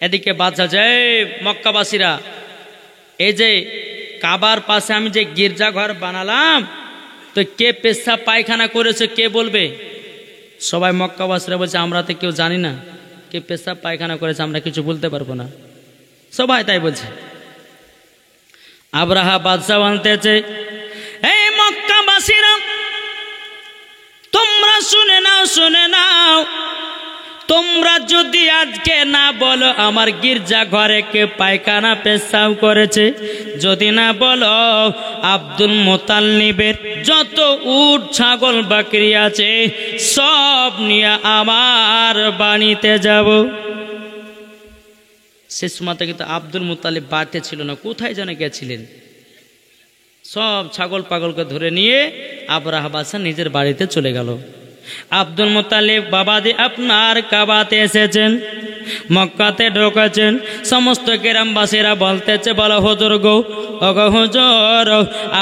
এদিকে বাদশা যে মক্কাবাসীরা, এই যে কাবার পাশে আমি যে গির্জাঘর বানালাম, তো কে পেশাব পায়খানা করেছে কে বলবে? সবাই মক্কাবাসীরা বলছে আমরা তো কেউ জানি না কে পেশাব পায়খানা করেছে, আমরা কিছু বলতে পারবো না। সবাই তাই বলছে। আব্রাহা বাদশা বলতেছে, এই মক্কাবাসীরা তোমরা শুনে নাও, শুনে নাও, তোমরা যদি আজকে না বলো আমার গির্জা ঘরে কে পায়খানা পেশাব করেছে, যদি না বলো আব্দুল মুতাল্লিবের যত উট ছাগল বাকরি আছে সব নিয়ে আমার বাড়িতে যাব। সে সময়তে কিন্তু আব্দুল মুতাল্লিব বাড়িতে ছিল না, কোথায় যেন গেছিলেন। সব ছাগল পাগলকে ধরে নিয়ে আব্রাহা বাদশা নিজের বাড়িতে চলে গেল। আব্দুল মুতাল্লিব বাবাজি আপনার কাবাতে এসেছেন, মক্কাতে ঢোকেছেন। সমস্ত গ্রামবাসীরা বলতেছে, বলো হুজুর গো, ওগো হুজুর,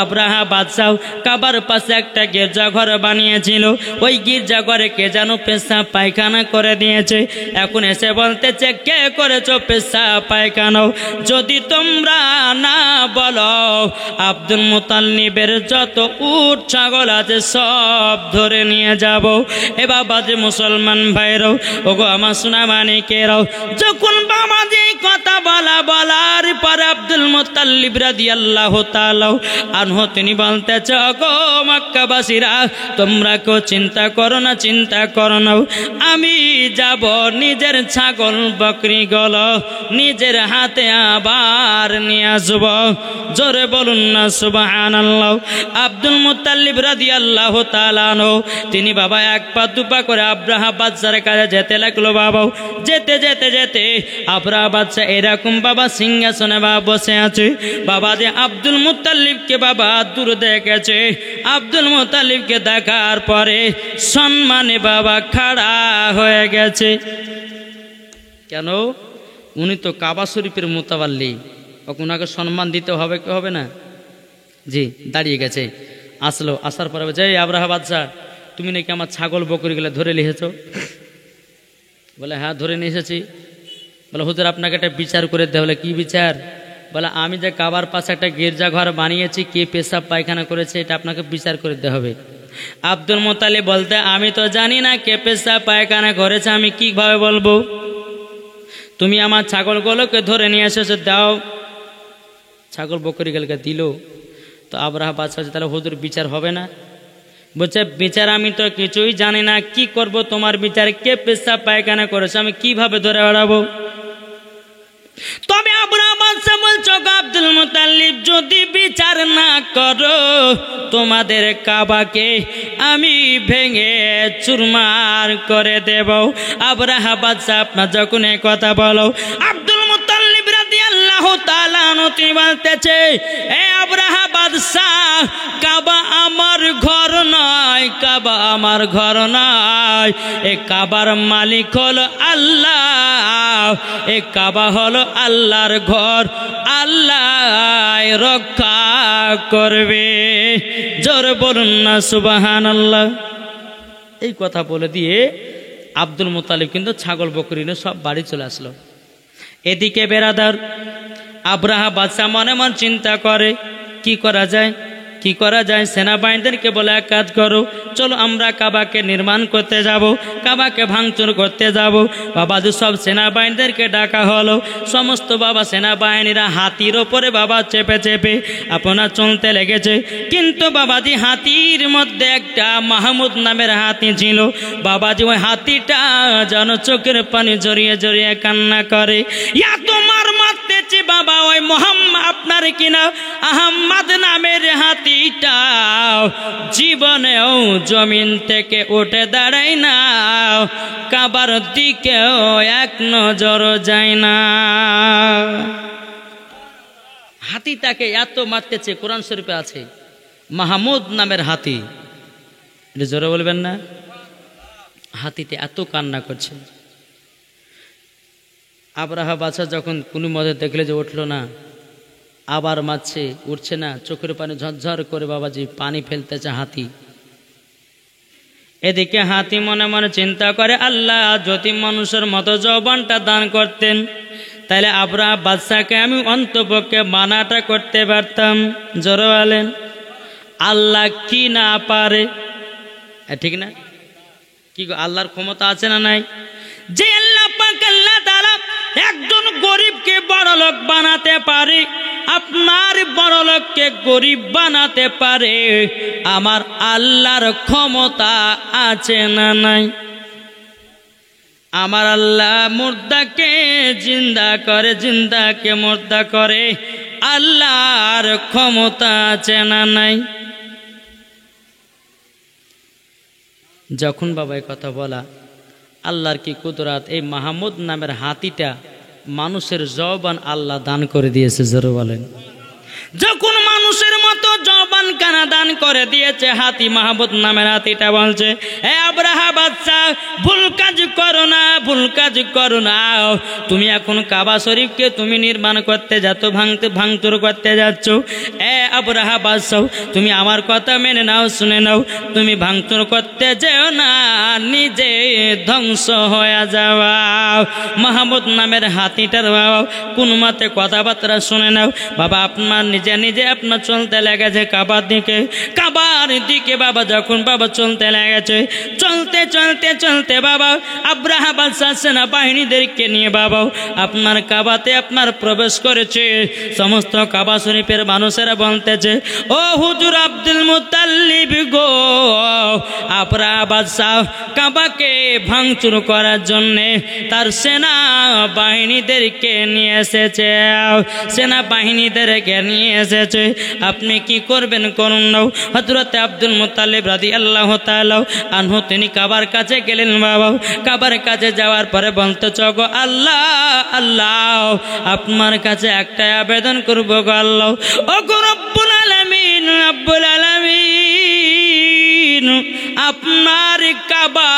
আব্রাহা বাদশা কাবার পাশে একটা গির্জা ঘর বানিয়েছিল, ওই গির্জা ঘরে কে যেন পেশাব পায়খানা করে দিয়েছে। এখন এসে বলতেছে কে করেছো পেশাব পায়খানা? যদি তোমরা না বলো আব্দুল মুতাল্লিবের যত উট ছাগল আছে সব ধরে নিয়ে যাব। এ বাবাজি মুসলমান ভাইরাও, ওগো আমার সোনা মানিকেরাও, যখন বাবাজি কথা বলার পর আব্দুল মুতাল্লিব রাদিয়াল্লাহু তাআলা আনহু তিনি বলতেছে, ওগো মক্কাবাসীরা তোমরা কেউ চিন্তা করো না, চিন্তা করো না, আমি যাব নিজের ছাগল বকরি গুলো নিজের হাতে আবার নিয়ে আসব। জোরে বলুন না সুবহানাল্লাহ। আব্দুল মুতাল্লিব রাদিয়াল্লাহু তাআলা আনহু তিনি বাবা এক পা দুপা করে আব্রাহা বাদশার কাছে যেতে লাগলো। বাবা যেতে যেতে যেতে আব্রাহা বাদশা এরকম বাবা সিংহাসনে বাবা বসে আছে। বাবা যে আব্দুল মুতাল্লিবকে বাবা দূর দেখেছে, আব্দুল মুতাল্লিবকে দেখার পরে সম্মানে বাবা খাড়া হয়ে গেছে। কেন? উনি তো কাবা শরীফের মুতাওয়াল্লি, ওনাকে সম্মান দিতে হবে কি হবে না? জি, দাঁড়িয়ে গেছে। আসলো, আসার পরে যে আব্রাহা বাদশা তুমি নাকি আমার ছাগল বকরিগুলো ধরে নিয়েছো? বলে হ্যাঁ ধরে নিয়ে এসেছি। বলে হুজুর আপনাকে একটা বিচার করে দিতে হবে। কি বিচার? বলে আমি যে কাবার পাশে একটা গির্জা ঘর বানিয়েছি, কে পেশাব পায়খানা করেছে এটা আপনাকে বিচার করে দিতে হবে। আব্দুল মুতাল্লিব বলতে আমি তো জানি না কে পেশাব পায়খানা করেছে, আমি কিভাবে বলবো? তুমি আমার ছাগলগুলোকে ধরে নিয়ে এসেছো, দাও। ছাগল বকরিগুলোকে দিল। তো আব্রাহা বাদশা তাহলে হুজুর বিচার হবে না? বলছে বিচার আমি তো কিছুই জানি না, কি করব তোমার বিচার? কে পেশাব পায়খানা করেছে আমি কিভাবে ধরে বেড়াবো? তবে আব্রাহা বাদশা বলছে, আব্দুল মুতাল্লিব যদি বিচার না করো তোমাদের কাবাকে আমি ভেঙে চুরমার করে দেব। আব্রাহা বাদশা আপনার যখন এই কথা বলো, আব্দুল মুতাল্লিব রাদিয়াল্লাহু তাআলা তিনি বলতেছে, এ আব্রাহা বাদশা, কাবা আমার ঘর নয়, কাবা আমার ঘর নয়, এ কাবার মালিক হলো আল্লাহ, এ কাবা হলো আল্লাহর ঘর, আল্লাহ রক্ষা করবে। জোরে বলুন না সুবহানাল্লাহ। এই কথা বলে দিয়ে আব্দুল মুতাল্লিব কিন্তু ছাগল বকরি নিয়ে সব বাড়ি চলে আসলো। এদিকে বেরাদার আব্রাহা বাদশা মনে মন চিন্তা করে কি করা যায়, কি করা যায়। সেনাবাহিনীদেরকে বলে এক কাজ করো, চলো আমরা কাবাকে নির্মাণ করতে যাব, কাবাকে ভাঙচুর করতে যাব। বাবাজি সব সেনাবাহিনীদেরকে ডাকা হলো। সমস্ত বাবা সেনাবাহিনীরা হাতির ওপরে বাবা চেপে চেপে আপনার চলতে লেগেছে। কিন্তু বাবাজি হাতির মধ্যে একটা মাহমুদ নামের হাতি ছিল। বাবাজি ওই হাতিটা যেন চোখের পানি জড়িয়ে জড়িয়ে কান্না করে, ইয়া তোমার মারতেছি বাবা ওই মোহাম্মদ আপনার কিনা আহম্মদ নামের হাতিটা জীবনেও জমিন থেকে উঠে দাঁড়ায় না, কাবার দিকেও এক নজর যায় না। হাতিটাকে এত মারতেছে, কোরআন শরীফে আছে মাহমুদ নামের হাতি। এটা জোরে বলবেন না? হাতিতে এত কান্না করছে। আব্রাহা বাদশা যখন কোনো মতে দেখলে যে উঠলো না, আবার মারছে, উঠছে না, চোখের পানি ঝরঝর করে বাবাজি পানি ফেলতেছে হাতি। এদিকে হাতি মনে মনে চিন্তা করে, আল্লাহ যদি মানুষের মতো যৌবনটা দান করতেন তাহলে আবরাহা বাদশাকে আমি অন্তপক্ষে মানাটা করতে পারতাম। জোরে বলেন আল্লাহ কি না পারে? ঠিক না? কি আল্লাহর ক্ষমতা আছে না নাই? যে আল্লাহ পাক আল্লাহ তাআলা একজন গরিবকে বড়লোক বানাতে পারে, আপনার বড়লোককে গরিব বানাতে পারে, আমার আল্লাহর ক্ষমতা আছে না নাই? আমার আল্লাহ মুর্দাকে জিন্দা করে, জিন্দাকে মুর্দা করে, আল্লাহর ক্ষমতা আছে না নাই? যখন বাবা এই কথা বলা, আল্লাহর কি কুদরত! এই মাহমুদ নামের হাতিটা মানুষের জবান আল্লাহ দান করে দিয়েছে। জোরে বলেন, যখন মানুষের মতো জবান কানা দান করে দিয়েছে, হাতি মাহমুদ নামের হাতিটা বলছে, হে আবরাহা বাদশা, ভুল কাজ করো না, ভুল কাজ করো না। তুমি এখন কাবা শরীফকে তুমি নির্মাণ করতে যাচ্ছ, ভাঙচুর করতে যাচ্ছ। হে আবরাহা বাদশা, তুমি আমার কথা মেনে নাও, শুনে নাও, তুমি ভাঙচুর করতে যেও না, নিজে ধ্বংস হয়ে যাওয়া। মাহমুদ নামের হাতিটার বাবা কোন মতে কথাবার্তা শুনে নাও বাবা। আপনার নিজে নিজে আপনার চলতে লেগেছে কাবার দিকে বাবা। যখন বাবা চলতে লেগেছে, চলতে চলতে চলতে বাবা আবরাহা বাদশা সেনাবাহিনীদেরকে নিয়ে বাবা আপনার কাবাতে আপনার প্রবেশ করেছে। সমস্ত কাবা শরীফের মানুষেরা বলতেছে, ও হুজুর আব্দুল মুত্তালিব গো, আবরাহা বাদশা কাবাকে ভাঙচুর করার জন্যে তার সেনাবাহিনীদেরকে নিয়ে এসেছে, সেনাবাহিনীদেরকে নিয়ে এসেছে। আপনি কি করবেন করুন নাও। হযরত আব্দুল মুত্তালিব রাদিয়াল্লাহু তাআলা আনহু তিনি কাবার কাছে গেলেন বাবা। কাবার কাছে যাওয়ার পরে বলতে চগো, আল্লাহ আল্লাহ, আপনার কাছে একটা আবেদন করব গো আল্লাহ। ও গো রব্বুল আলামিন, রব্বুল আলামিন, আপনার কাবা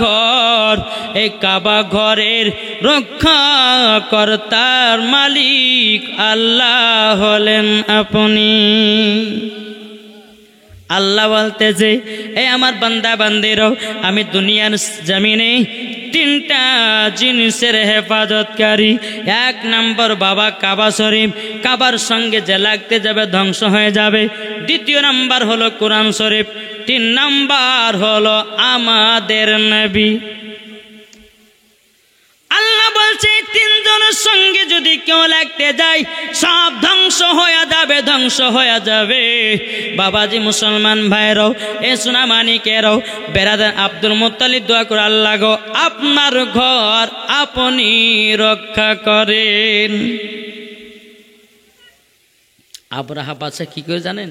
ঘর, এই কাবা ঘরের রক্ষাকর্তার মালিক আল্লাহ হলেন আপনি। আল্লাহ বলতেছে, এই আমার বান্দা বান্দিরও, আমি দুনিয়ার জমিনে তিনটা জিনিসের হেফাজতকারী। এক নম্বর বাবা কাবা শরীফ, কাবার সঙ্গে যে লাগতে যাবে ধ্বংস হয়ে যাবে। দ্বিতীয় নাম্বার হলো কোরআন শরীফ। তিন নাম্বার হলো আমাদের নবী। আল্লাহ বলছে তিনজনের সঙ্গে যদি কেউ লাগতে যায় সব ধ্বংস হয়ে যাবে, ধ্বংস হয়ে যাবে। বাবাজি মুসলমান ভাইরাও, এ সোনামানিকেরাও, বেরাদার আব্দুল মুত্তালিব দোয়া করে, আল্লাহ গো আপনার ঘর আপনি রক্ষা করেন। আবরাহা বাদশা কি করে জানেন?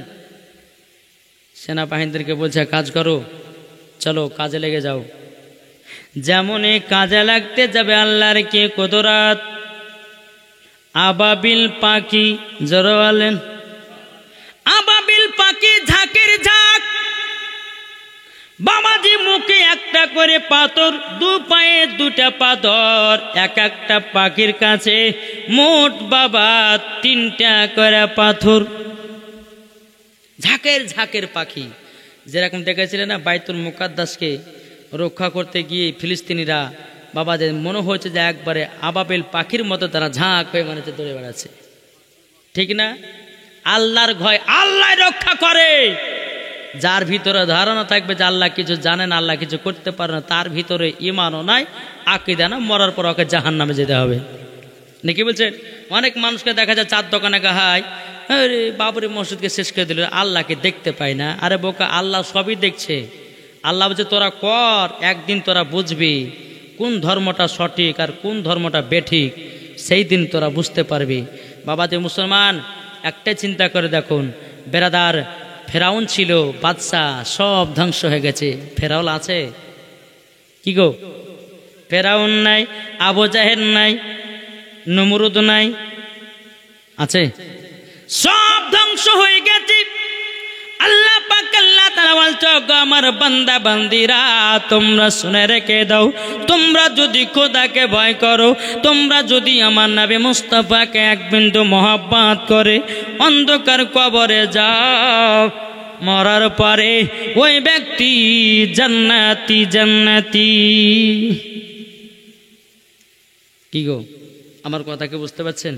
সেনাবাহিনীদেরকে বলছে, কাজ করো, চলো কাজে লেগে যাও। যেমন কাজে লাগতে যাবে, আল্লাহর কি কুদরত! আবাবিল পাখি, জোরে বলেন আবাবিল পাখি, ঝাঁকের ঝাঁক বাবাজি, মুখে একটা করে পাথর, দু পায়ে দুটা পাথর, এক একটা পাখির কাছে মোট বাবা তিনটা করে পাথর। ঝাঁকের ঝাঁকের পাখি, যেরকম দেখেছিলেন না বাইতুল মুকাদ্দাসকে রক্ষা করতে গিয়ে ফিলিস্তিনিরা বাবাদের মনে হয়েছে যে একবারে আবাবিল পাখির মতো তারা ঝাঁক হয়ে মানুষে দৌড়ে বেড়াচ্ছে, ঠিক না? আল্লাহর ভয় আল্লাহ রক্ষা করে। যার ভিতরে ধারণা থাকবে যে আল্লাহ কিছু জানেন, আল্লাহ কিছু করতে পারে না, তার ভিতরে ইমানও নাই, আকীদা না, মরার পর ওকে জাহান্নামে যেতে হবে। নাকি বলছেন? অনেক মানুষকে দেখা যায় চার দোকানে গাহায়, আরে বাবরি মসজিদকে শেষ করে দিল, আল্লাহকে দেখতে পাই না। আরে বোকা, আল্লাহ সবই দেখছে। আল্লাহ বলছে তোরা কর, একদিন তোরা বুঝবি কোন ধর্মটা সঠিক আর কোন ধর্মটা বেঠিক, সেই দিন তোরা বুঝতে পারবি। বাবাজি মুসলমান, একটা চিন্তা করে দেখুন, বেরাদার ফেরাউন ছিল বাদশাহ, সব ধ্বংস হয়ে গেছে। ফেরাউন আছে কি গো? ফেরাউন নাই, আবু জাহেল নাই, নমরুদ নাই, আছে? সব ধ্বংস হয়ে গেছে। আল্লাহ পাক আল্লাহ তাআলা বলছে, আমার বান্দা বান্দিরা তোমরা শুনে রেখে দাও, তোমরা যদি খোদাকে ভয় করো, তোমরা যদি আমার নবী মুস্তাফাকে এক বিন্দু মহব্বত করে অন্ধকার কবরে যাও, মরার পরে ওই ব্যক্তি জান্নাতি জান্নাতি। কি গো? আমার কথা কি বুঝতে পারছেন?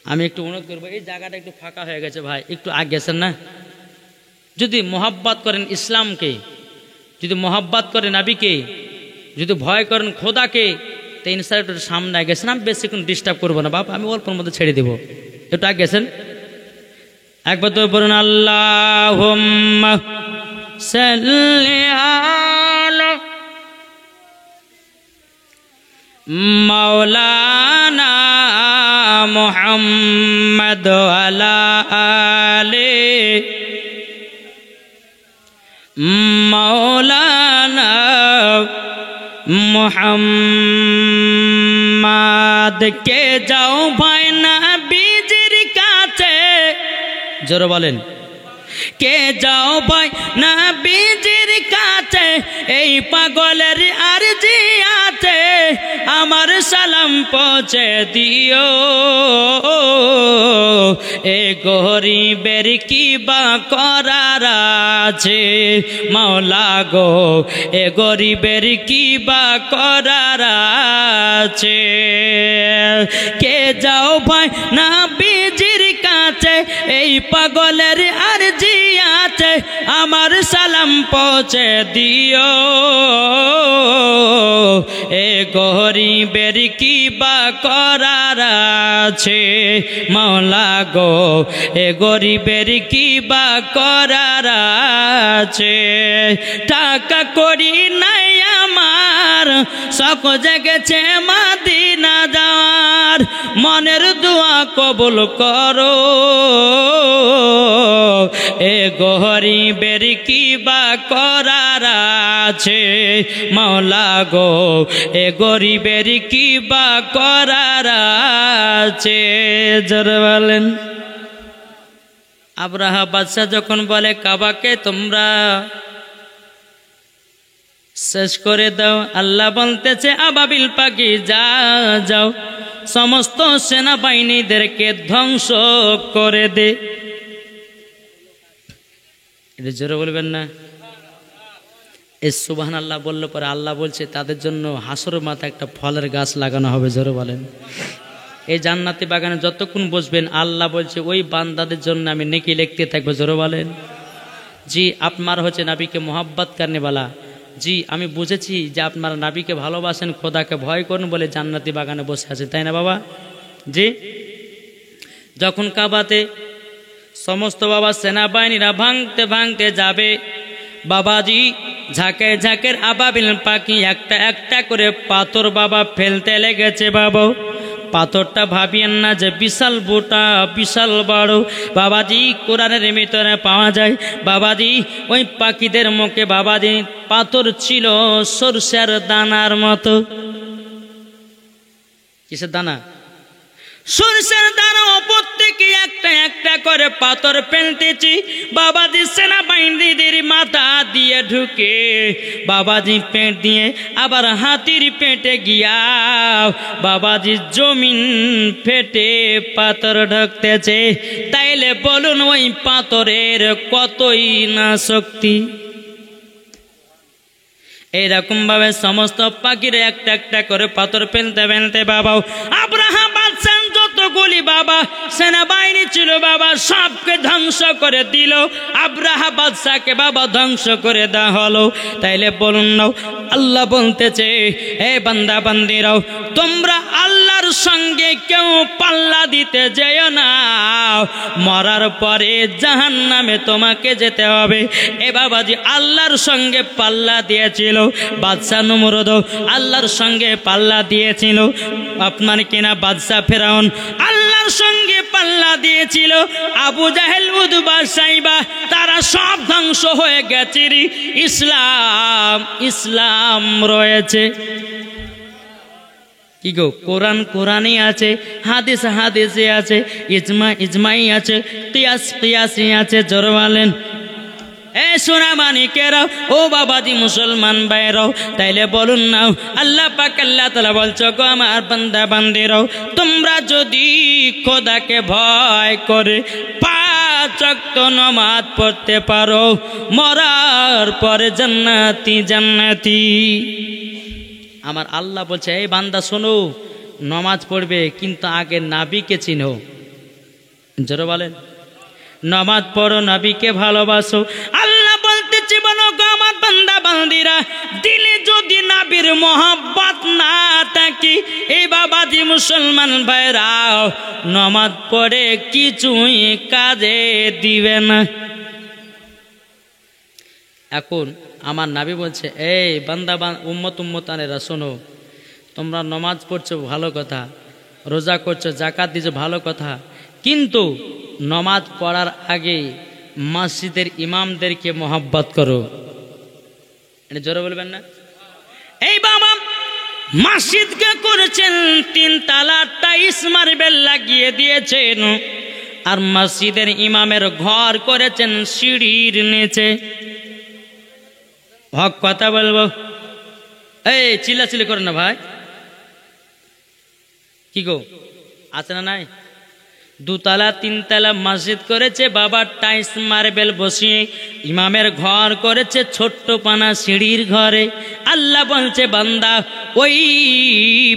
আমি একটু অনুরোধ করবো, এই জায়গাটা একটু ফাঁকা হয়ে গেছে ভাই, একটু আগে গেছেন না? যদি মোহাব্বত করেন ইসলামকে, যদি মোহাব্বত করেন নবীকে, যদি ভয় করেন খোদাকে, তো ইনশাআল্লাহ একটু সামনে গেছেন। আমি বেশিক্ষণ ডিস্টার্ব করবো না বাপ, আমি অল্পের মধ্যে ছেড়ে দেবো। একটু আগে গেছেন, একবার তো বলুন আল্লাহুম্মা সাল্লি আলা মাওলানা মুহাম্মদ ওয়ালা আলি মাওলানা মুহাম্মদ। কে যাও ভাই নবীজির কাছে, জোরে বলেন, কে যাও ভাই নবীজির কাছে, এই পাগলের আরজি আছে, আমার সালাম পৌঁছে দিও। এ গরিবের কি বা করার আছে মাওলা গো, এ গরিবের কি বা করার আছে। কে যাও ভাই নবীজির কাছে, এই পাগলের আরজি আছে, আমার সালাম পৌঁছে দিও। এ গরিবের কি বা করার আছে মাওলা গো, এ গরিবের কি বা করার আছে। টাকা করি নাই আমার, শখ জেগেছে মদিনা যাওয়ার, মনের দোয়া কবুল করো। এ গরিবের কি বা করার আছে মাওলা গো, এ গরিবের কি বা করার আছে। জোরে বলেন। আব্রাহা বাদশাহ যখন বলে কাবাকে তোমরা শেষ করে দাও, আল্লাহ বলতেছে আবাবিল পাখি যা যাও, সমস্ত সেনাবাহিনীদেরকে ধ্বংস করে দে। এটা জোরে বলবেন না? এই সুবহানাল্লাহ বললে পরে আল্লাহ বলছে তাদের জন্য হাসরের মাথায় একটা ফলের গাছ লাগানো হবে। জোরে বলেন। এই জান্নাতি বাগানে যতক্ষণ বসবেন আল্লাহ বলছে ওই বান্দাদের জন্য আমি নেকি লিখতে থাকবো। জোরে বলেন। জি আপনার হচ্ছে নবীকে মোহাব্বত করনেওয়ালা, জি আমি বুঝেছি যে আপনারা নবীকে ভালোবাসেন, খোদাকে ভয় করেন বলে জান্নাতি বাগানে বসে আছে, তাই না বাবা? জি যখন কাবাতে সমস্ত বাবা সেনাবাহিনীরা ভাঙতে ভাঙতে যাবে, বাবাজি ঝাঁকে ঝাঁকের আবাবিল পাখি একটা একটা করে পাথর বাবা ফেলতে লেগেছে। বাবা পাথরটা ভাবিয়েন না যে বিশাল বোটা বিশাল বড়, বাবাজি কোরআনের ভিতরে পাওয়া যায় বাবাজি ওই পাখিদের মুখে বাবাজি পাথর ছিল সরষের দানার মতো। কিসের দানা? সরষের দানা। ওপর থেকে একটা একটা করে পাথর ফেলতেছি, বাবাজি সেনাবাহিনীদের মাথা দিয়ে ঢুকে বাবাজি পেট দিয়ে আবার হাতির পেটে গিয়া বাবাজি জমিন ফেটে পাথর ঢুকতেছে। তাইলে বলুন ওই পাথরের কতই না শক্তি। এইরকম ভাবে সমস্ত পাখির একটা একটা করে পাথর ফেলতে ফেলতে বাবা আব্রাহা বাদশাহ যতগুলি বাবা সেনাবাহিনী ছিল বাবা সবকে ধ্বংস করে দিল। আব্রাহা বাদশাকে বাবা ধ্বংস করে দেওয়া হলো। তাইলে বলুন না আল্লাহ বলতেছে হে বান্দা বান্দিরাও তোমরা আল্লাহর সঙ্গে কেউ পাল্লা দিতে যেও না, মরার পরে জাহান্নামে তোমাকে যেতে হবে। এ বাবাজি আল্লাহর সঙ্গে পাল্লা দিয়েছিল বাদশাহ নমরুদ, আল্লাহর সঙ্গে পাল্লা দিয়েছিল আপনার কিনা বাদশাহ ফেরাউন, আল্লাহর সঙ্গে পাল্লা দিয়েছিল আবু জাহেল উতবা সাইবা, তারা সব ধ্বংস হয়ে গেছে। ইসলাম ইসলাম রয়েছে কি গো? কোরআন কোরআনই আছে, হাদিস হাদিসে আছে, ইজমা ইজমাই আছে, কিয়াস কিয়াসি আছে। জোরে বলেন। এ সোনা মানিকেরাও ও বাবাজি মুসলমান ভাইরাও, তাইলে বলুন না আল্লাহ পাক আল্লাহ তাআলা বলছো গো আমার বান্দা বান্দিরাও তোমরা যদি খোদাকে ভয় করে 5 ওয়াক্ত নামাজ পড়তে পারো, মরার পরে জান্নাতি জান্নাতি। আমার আল্লাহ বলছে এই বান্দা শোনো, নমাজ পড়বে কিন্তু আগে নাবিকে চিনো। জোরে বলেন, নমাজ পড়ো, নবীকে ভালোবাসো। আল্লাহ বলতেছে, বলো গো আমার বান্দা বান্দিরা, দিলে যদি নবীর মোহাব্বত না থাকে, এই বাবাজি মুসলমান ভাইরাও, নমাজ পড়ে কিছুই কাজে দিবে না। এখন আমার নবী বলছে, এই বান্দা উম্মতানেরা শোনো, তোমরা নমাজ পড়ছো ভালো কথা, রোজা করছো, যাকাত দিছো ভালো কথা, কিন্তু নমাজ পড়ার আগে মসজিদের ইমামদেরকে মোহাব্বত করো। এটা জোরে বলবেন না? এই বাবা মসজিদকে করেছেন 3 তালা টাইলস মার্বেল লাগিয়ে দিয়েছেন, আর মসজিদের ইমামের ঘর করেছেন সিঁড়ির নিচে। হক কথা বলবো, এই চিল্লাচিল্লি করেন না ভাই। কি গো, আছে না নাই? 2 তালা 3 তালা মসজিদ করেছে বাবা, টাইলস মার্বেল বসিয়ে ইমামের ঘর করেছে ছোট্ট পানা সিঁড়ির ঘরে। আল্লাহ বলছে, বান্দা, ওই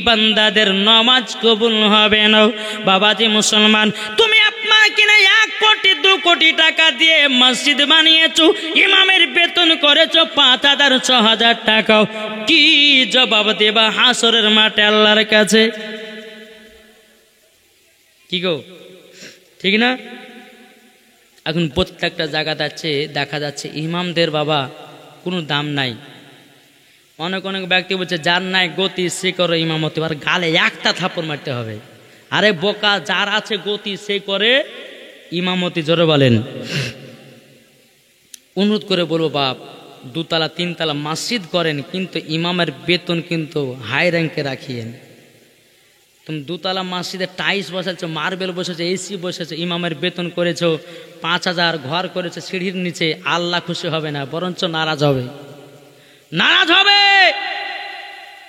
বান্দাদের নামাজ কবুল হবে না। বাবাজি মুসলমান, তুমি আপনার কিনা 1 কোটি 2 কোটি টাকা দিয়ে মসজিদ বানিয়েছো, ইমামের বেতন করেছো 5,000 6,000 টাকা, কি জবাব দেবা হাসরের মাঠে আল্লাহর কাছে? কি গো, ঠিক না? এখন প্রত্যেকটা জায়গা দেখা যাচ্ছে ইমামদের বাবা কোনো দাম নাই। অনেক ব্যক্তি বলছে, যার নাই গতি সে করে ইমামতি, আর গালে একটা থাপ্পড় মারতে হবে। আরে বোকা, যার আছে গতি সে করে ইমামতি। জোরে বলেন। অনুরোধ করে বলবো, বাপ 2 তালা 3 তালা মসজিদ করেন, কিন্তু ইমামের বেতন কিন্তু হাই র্যাঙ্কে রাখিয়েন। তুমি 2 তালা মসজিদে টাইলস বসাচ্ছ, মার্বেল বসেছো, এসি বসেছো, ইমামের বেতন করেছো 5,000, ঘর করেছো সিঁড়ির নিচে, আল্লাহ খুশি হবে না, বরঞ্চ নারাজ হবে, নারাজ হবে।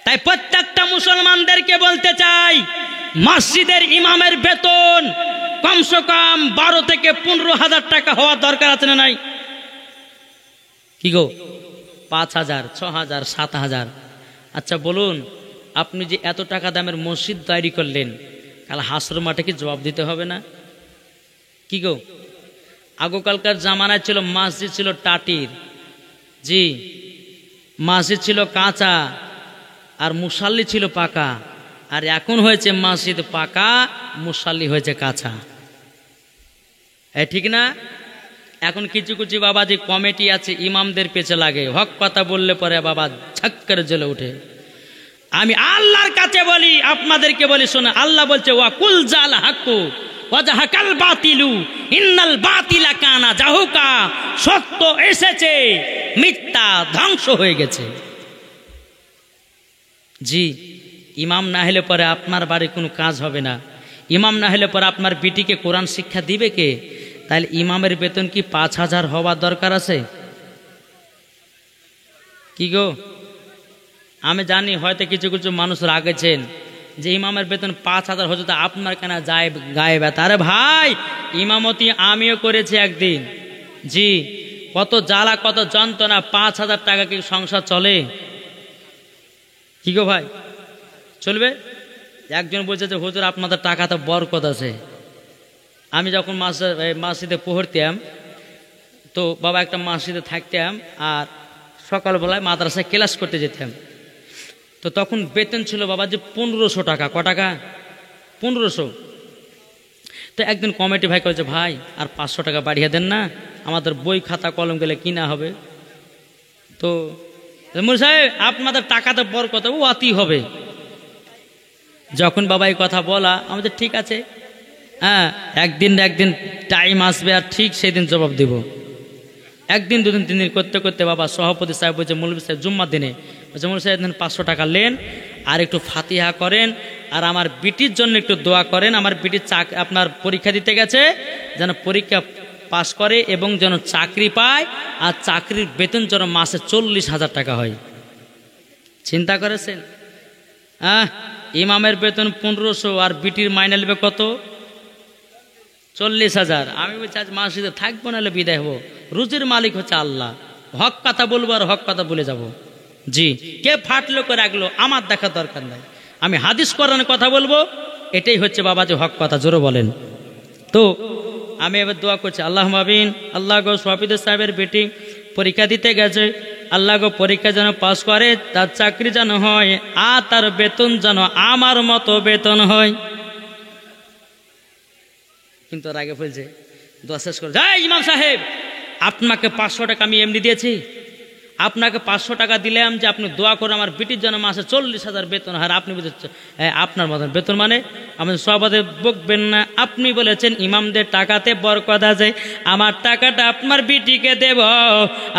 তাই প্রত্যেকটা মুসলমানদেরকে বলতে চাই, মসজিদের ইমামের বেতন কমসে কম 12 থেকে 15,000 টাকা হওয়ার দরকার আছে না নাই? কি গো, 5,000 6,000 7,000? আচ্ছা বলুন, আপনি যে এত টাকা দামের মসজিদ তৈরি করলেন, কাল হাসর মাঠে কি জবাব দিতে হবে না? কি গো, আগকালকার জামানায় ছিল মসজিদ ছিল টাটির, জি, মসজিদ ছিল কাঁচা আর মুসাল্লি ছিল পাকা, আর এখন হয়েছে মসজিদ পাকা, মুসাল্লি হয়েছে কাঁচা। ঠিক না? এখন কিছু কিছু বাবা যে কমিটি আছে ইমামদের পেছে লাগে, হক কথা বললে পরে বাবা ঝক্কর জ্বলে উঠে। আমি আল্লাহর কাছে বলি, আপনাদেরকে বলি, শোনা, আল্লাহ বলছে, ওয়া কুল জাল হাক্কু ওয়া জাহাকাল বাতিলু ইন্নাল বাতিলা কানা জাহুকা, সত্য এসেছে, মিথ্যা ধ্বংস হয়ে গেছে। জি, ইমাম না হলে পরে আপনার বাড়ি কোনো কাজ হবে না। ইমাম না হলে পরে আপনার বিটিকে কোরআন শিক্ষা দিবে কে? তাহলে ইমামের বেতন কি 5,000 হওয়ার দরকার আছে? কি গো, আমি জানি হয়তো কিছু কিছু মানুষ রাগেছেন যে ইমামের বেতন 5,000 হচ্ছে, তো আপনার কেন যায় গায়ে ব্যথা? আরে ভাই, ইমামতি আমিও করেছি একদিন, জি, কত জ্বালা কত যন্ত্রণা, 5,000 টাকা কি সংসার চলে? কি গো ভাই, চলবে? একজন বলছে যে হুজুর আপনাদের টাকা তো বরকত আছে। আমি যখন মসজিদে পড়তাম, তো বাবা একটা মসজিদে থাকতাম, আর সকালবেলায় মাদ্রাসায় ক্লাস করতে যেতাম, তো তখন বেতন ছিল বাবা যে 1500 টাকা। ক টাকা? 1500। তো একদিন কমিটি ভাই করেছে, ভাই আর 500 টাকা বাড়িয়ে দেন না, আমাদের বই খাতা কলম গেলে কিনা হবে। তো মুরশিদ সাহেব, আপনাদের টাকা তো বরকত, ও আতি হবে। যখন বাবা এই কথা বলা, আমাদের ঠিক আছে, হ্যাঁ, একদিন টাইম আসবে আর ঠিক সেই দিন জবাব দেব। 1 দিন 2 দিন 3 দিন করতে করতে বাবা সভাপতি সাহেব বলছে, মৌলভী সাহেব জুম্মার দিনে বলছে, মৌলভী সাহেব 500 টাকা নেন, আর একটু ফাতিহা করেন, আর আমার বিটির জন্য একটু দোয়া করেন। আমার বিটির আপনার পরীক্ষা দিতে গেছে, যেন পরীক্ষা পাশ করে এবং যেন চাকরি পায়, আর চাকরির বেতন যেন মাসে 40,000 টাকা হয়। চিন্তা করেছেন? ইমামের বেতন 1500, আর বিটির মাইনে নেবে কত? 40,000। আমি বলছি আজ মসজিদে থাকবো, নাহলে বিদায় হবো। রুজির মালিক হচ্ছে আল্লাহ। হক কথা বলবো আর হক কথা বলে যাব। জি, কে ফাটলো করে রাখলো আমার দেখার দরকার নাই। আমি হাদিস কোরআনের কথা বলবো, এটাই হচ্ছে বাবাজি হক কথা, জোরে বলেন। তো আমি এবার দোয়া করছি, আল্লাহ মাবিন, আল্লাহ গো শফিদ সাহেবের বেটি পরীক্ষা দিতে গেছে, আল্লাহ গো পরীক্ষা যেন পাস করে, তার চাকরি যেন হয়, আর তার বেতন যেন আমার মতো বেতন হয়। কিন্তু তার আগে বলছে দোয়া শেষ করে, যাই ইমাম সাহেব আপনাকে 500 টাকা আমি এমনি দিয়েছি, আপনাকে 500 টাকা দিলাম যে আপনি দোয়া করে আমার বিটির জন্য মাসে 40,000 বেতন হয়, আপনি বুঝেছেন আপনার মতন বেতন মানে আমাদের সবাদের বকবেন না। আপনি বলেছেন ইমামদের টাকাতে বরকত আছে, আমার টাকাটা আপনার বিটিকে দেব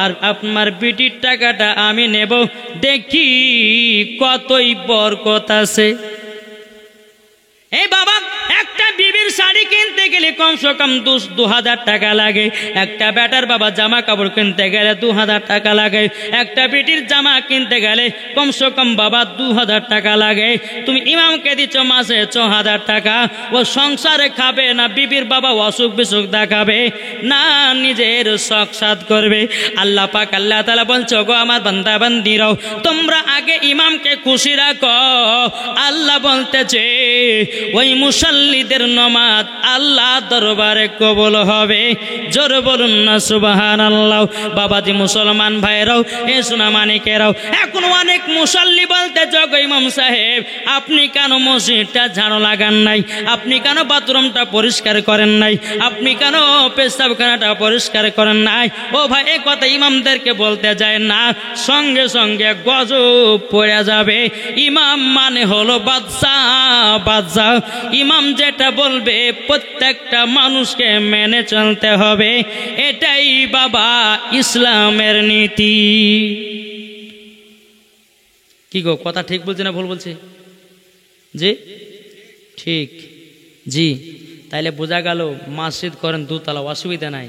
আর আপনার বিটির টাকাটা আমি নেব, দেখি কতই বরকত আছে। এই বাবা, একটা বিবির শাড়ি কিনতে গেলে কমসে কম 2,000 টাকা লাগে, একটা বেটার বাবা জামা কাপড় কিনতে গেলে 2,000 টাকা লাগে, একটা বেটির জামা কিনতে গেলে কমসে কম বাবা 2,000 টাকা লাগে। তুমি ইমামকে দিচ্ছ মাসে 6,000 টাকা, ও সংসারে খাবে না, বিবির বাবা অসুখ বিসুখ দেখাবে না, নিজের শখ সাধ করবে। আল্লাহ পাক আল্লাহ তাআলা বলছো, গো আমার বান্দা বান্দিরাও, তোমরা আগে ইমামকে খুশি রাখো। আল্লাহ বলতেছে ওই মুসাল্লিদের নামাজ আল্লাহ দরবারে কবুল হবে। জোরে বলুন না সুবহানাল্লাহ। বাবাজি মুসলমান ভাইরাও, এ সোনা মানিকেরাও, এখন অনেক মুসাল্লি বলতে যোগ ইমাম সাহেব আপনি কেন মসজিদটা ঝাড়ু লাগান নাই, আপনি কেন বাথরুমটা পরিষ্কার করেন নাই, আপনি কেন পেশাবখানাটা পরিষ্কার করেন নাই। ও ভাই, এ কথা ইমামদেরকে বলতে যায় না, সঙ্গে সঙ্গে গজব পড়ে যাবে। ইমাম মানে হলো বাদশা। ইমাম যেটা বলবে প্রত্যেকটা মানুষকে মেনে চলতে হবে, এটাই বাবা ইসলামের নীতি। কি গো, কথা ঠিক বলছি না ভুল বলছি? জি ঠিক, জি। তাইলে বোঝা গেল মসজিদ করেন 2 তলা অসুবিধা নাই,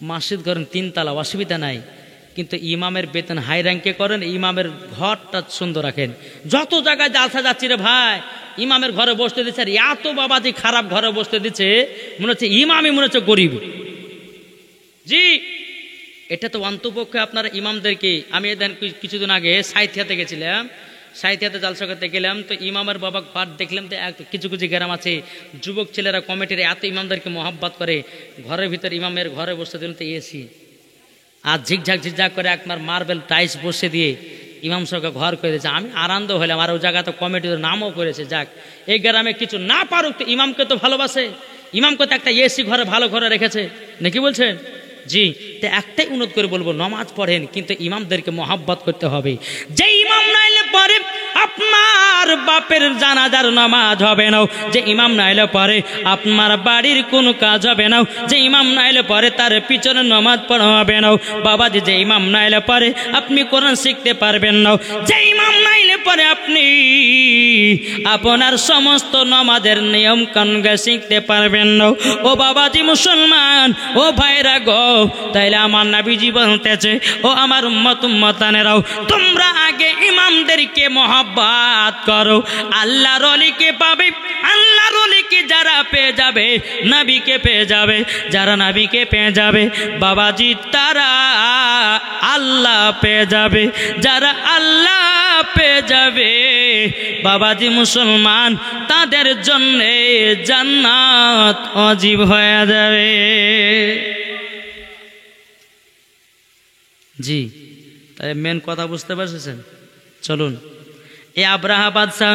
মসজিদ করেন 3 তলা অসুবিধা নাই, কিন্তু ইমামের বেতন হাই র্যাঙ্কে করেন, ইমামের ঘরটা সুন্দর রাখেন। যত জায়গায় জালসা যাচ্ছি রে ভাই, ইমামের ঘরে বসতে দিচ্ছে, আর এত বাবাজি খারাপ ঘরে বসতে দিচ্ছে, মনে হচ্ছে ইমামই মনে হচ্ছে গরিব। জি, এটা তো অন্তপক্ষে আপনারা ইমামদেরকে, আমি কিছুদিন আগে সাইথিয়াতে গেছিলাম, সাইথিয়াতে জালসা করতে গেলাম, তো ইমামের বাবা ঘর দেখলাম, তো কিছু কিছু গ্রাম আছে যুবক ছেলেরা কমিটির এত ইমামদেরকে মহাব্বত করে, ঘরের ভিতর ইমামের ঘরে বসতে দিলাম, তো এসি আর ঝিকঝাক করে একবার মার্বেল টাইলস বসে দিয়ে ইমাম সাহেবকে ঘর করে দিয়েছে। আমি আনন্দ হলাম, আর ওই জায়গাতে কমিটির নামও করেছে। যাক, এই গ্রামে কিছু না পারুক তো ইমামকে তো ভালোবাসে, ইমামকে তো একটা এসি ঘরে ভালো ঘরে রেখেছে, নাকি বলছেন? জি। তো একটাই অনুরোধ করে বলবো, নামাজ পড়েন কিন্তু ইমামদেরকে মহাব্বত করতে হবে। যে ইমাম নাইলে পরে আপনার বাপের জানাজার নামাজ হবে না, যে ইমাম নাইলে পরে আপনার বাড়ির কোনো কাজ হবে না, যে ইমাম নাইলে পরে তার পিছনে নামাজ পড়া হবে না বাবাজি, যে ইমাম নাইলে পরে আপনি কোরআন শিখতে পারবেন না, যে ইমাম নাইলে পরে আপনি আপনার সমস্ত নামাজের নিয়ম কানুন শিখতে পারবেন না। ও বাবাজি মুসলমান, ও ভাইরা গো, তাইলে আমার নবীজি বলতেছে, ও আমার উম্মতানেরাও, তোমরা আগে ইমামদেরকে মহব্বত করো। আল্লাহর ওলিকে পাবে, আল্লাহর ওলিকে যারা পেয়ে যাবে, নবীকে পেয়ে যাবে, যারা নবীকে পেয়ে যাবে বাবাজি, তারা আল্লাহ পেয়ে যাবে, যারা আল্লাহ পেয়ে যাবে বাবাজি মুসলমান, তাদের জন্য জান্নাত ওয়াজিব হয়ে যাবে। জি, তাই মেন কথা বুঝতে পারছেন? চলুন, এ আব্রাহা বাদশাহ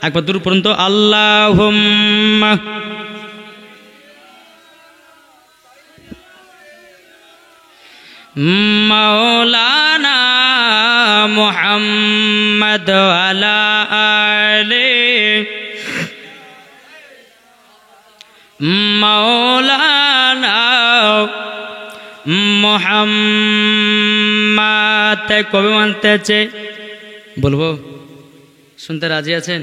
একবার দূর পর্যন্ত আল্লাহুম্মা মাওলানা মুহাম্মদ আলা আলে মাওলানা মুহাম্মদ। কবি মানতেছে, বলবো শুনতে রাজি আছেন?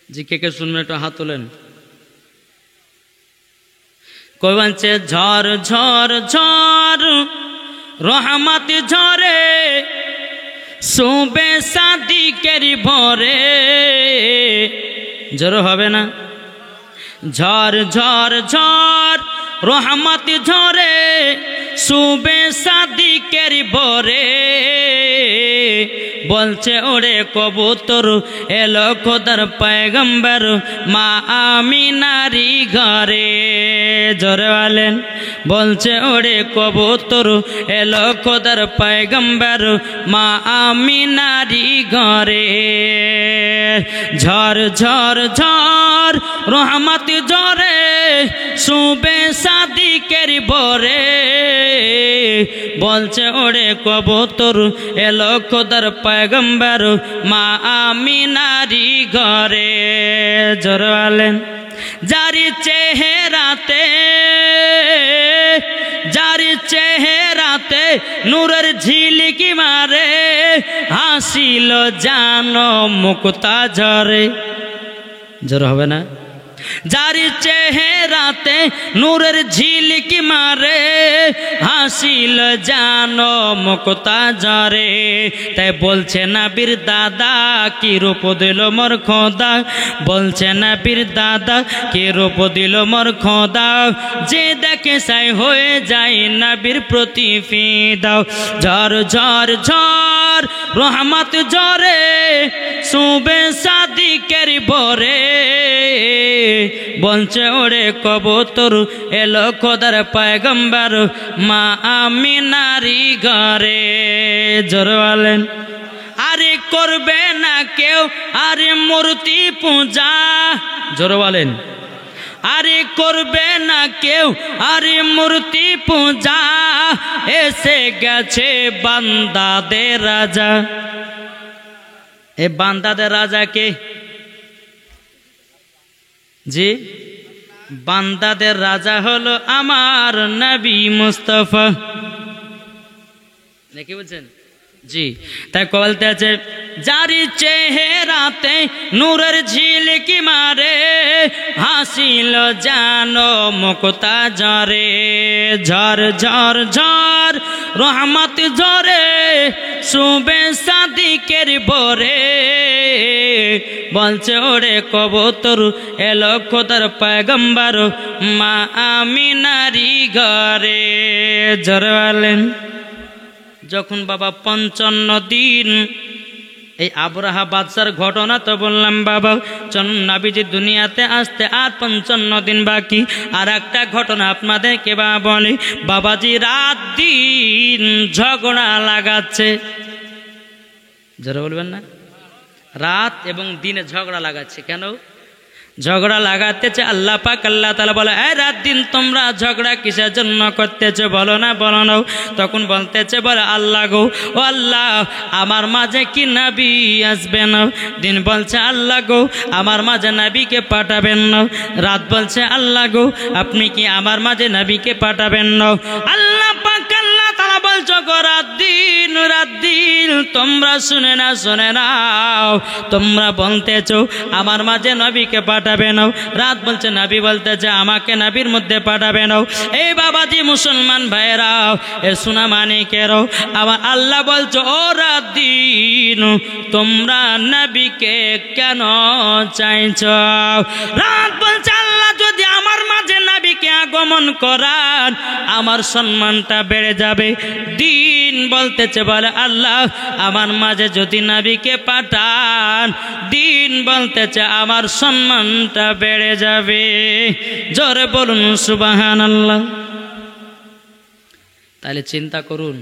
জি, কে কে শুনবেন একটু হাত তোলেন। কবি মানছে, ঝড় ঝড় ঝড় রহমত ঝরে, সুবে সাদিকের ভরে। জোর হবে না? ঝড় ঝড় ঝড় রহমত ঝরে, শুবে সাদিকের বরে বলছে ওরে কবুতর এলো খোদার পয়গম্বর মা আমিনারি ঘরে জোরে বলেন বলছে ওরে কবুতর এলো খোদার পয়গম্বর মা আমিনারি ঘরে ঝড় ঝড় ঝড় রহমত ঝরে শুবে সাদিকের বরে বলছে ওরে কবুতর এলো খোদার পয়গম্বর মা আমিনারি ঘরে জোরে বলেন যারি চেহারাতে নূরের ঝিলিকি মারে হাসিল জানো মুক্তা ঝরে জোরে হবে না যারি চেহারাতে নূরের ঝিলিকি মারে হাসিল জানো মুক্তা ঝরে তাই বলছে নবীর দাদা কি রূপ দিল মোর খোদা বলছে নবীর দাদা কি রূপ দিল মোর খোদা যে দেখে সাই হয়ে যায় নবীর প্রতি ফিদা ঝড় ঝড় ঝড় রহমত ঝরে শুবে সাদিকের বরে বলছে ওরে কবুতর এলো খোদার পয়গম্বর মা আমিনারি ঘরে জোরে বলেন আরে করবে না কেউ আরে মূর্তি পূজা জোরে বলেন আরে করবে না কেউ আরে মূর্তি পূজা এসে গেছে বান্দাদের রাজা এ বান্দাদের রাজা কে জি বান্দাদের রাজা হলো আমার নবী মুস্তাফা নাকি বুঝছেন জি তাই বলতে আছে যারি চেহারাতে নূরের ঝিলিকি মারে হাসিল জানো মুক্তা ঝরে ঝড় ঝড় ঝড় রহমত ঝরে শুবে সাদিকের বরে বলছে ওরে কবুতর এলো খোদার পয়গম্বর মা আমিনারি ঘরে জোরে বলেন যখন বাবা 55 দিন এই আবরাহা বাদশার ঘটনা তো বললাম বাবা নবীজি দুনিয়াতে আসতে আর 55 দিন বাকি আর একটা ঘটনা আপনাদেরকে বাবা বলি বাবাজি রাত দিন ঝগড়া লাগাচ্ছে যারা বলবেন না রাত এবং দিনে ঝগড়া লাগাচ্ছে কেন ঝগড়া লাগাতেছে আল্লাহ পাক আল্লাহ তাআলা বলে এই রাত দিন তোমরা ঝগড়া কিসের জন্য করতেছো বলো না তখন বলতেছে বলে আল্লাহ গো ও আল্লাহ আমার মাঝে কি নবী আসবে না দিন বলছে আল্লাহ গো আমার মাঝে নবীকে পাঠাবেন না রাত বলছে আল্লাহ গো আপনি কি আমার মাঝে নবীকে পাঠাবেন না আল্লাহ পাক আল্লাহ তাআলা বলছো গো রাত দিন তোমরা শুনে নাও তোমরা বলতেছো আমার মাঝে নবীকে পাঠাবে নাও রাত বলছে নবী বলতেছে আমাকে নবীর মধ্যে পাঠাবে নাও এই বাবাজি মুসলমান ভাইরা এ সোনা মানিকেরাও আমার আল্লাহ বলছো ও রাত দিন তোমরা নবীকে কেন চাইছো রাত বলছে আল্লাহ যদি আমার মাঝে নবীকে আগমন করান আমার সম্মানটা বেড়ে যাবে দিন বলতেছে বলে আল্লাহ আমার মাঝে যদি নবীকে পাঠান দিন বলতেছে আমার সম্মানটা বেড়ে যাবে জোরে বলুন সুবহানাল্লাহ তাহলে চিন্তা করুন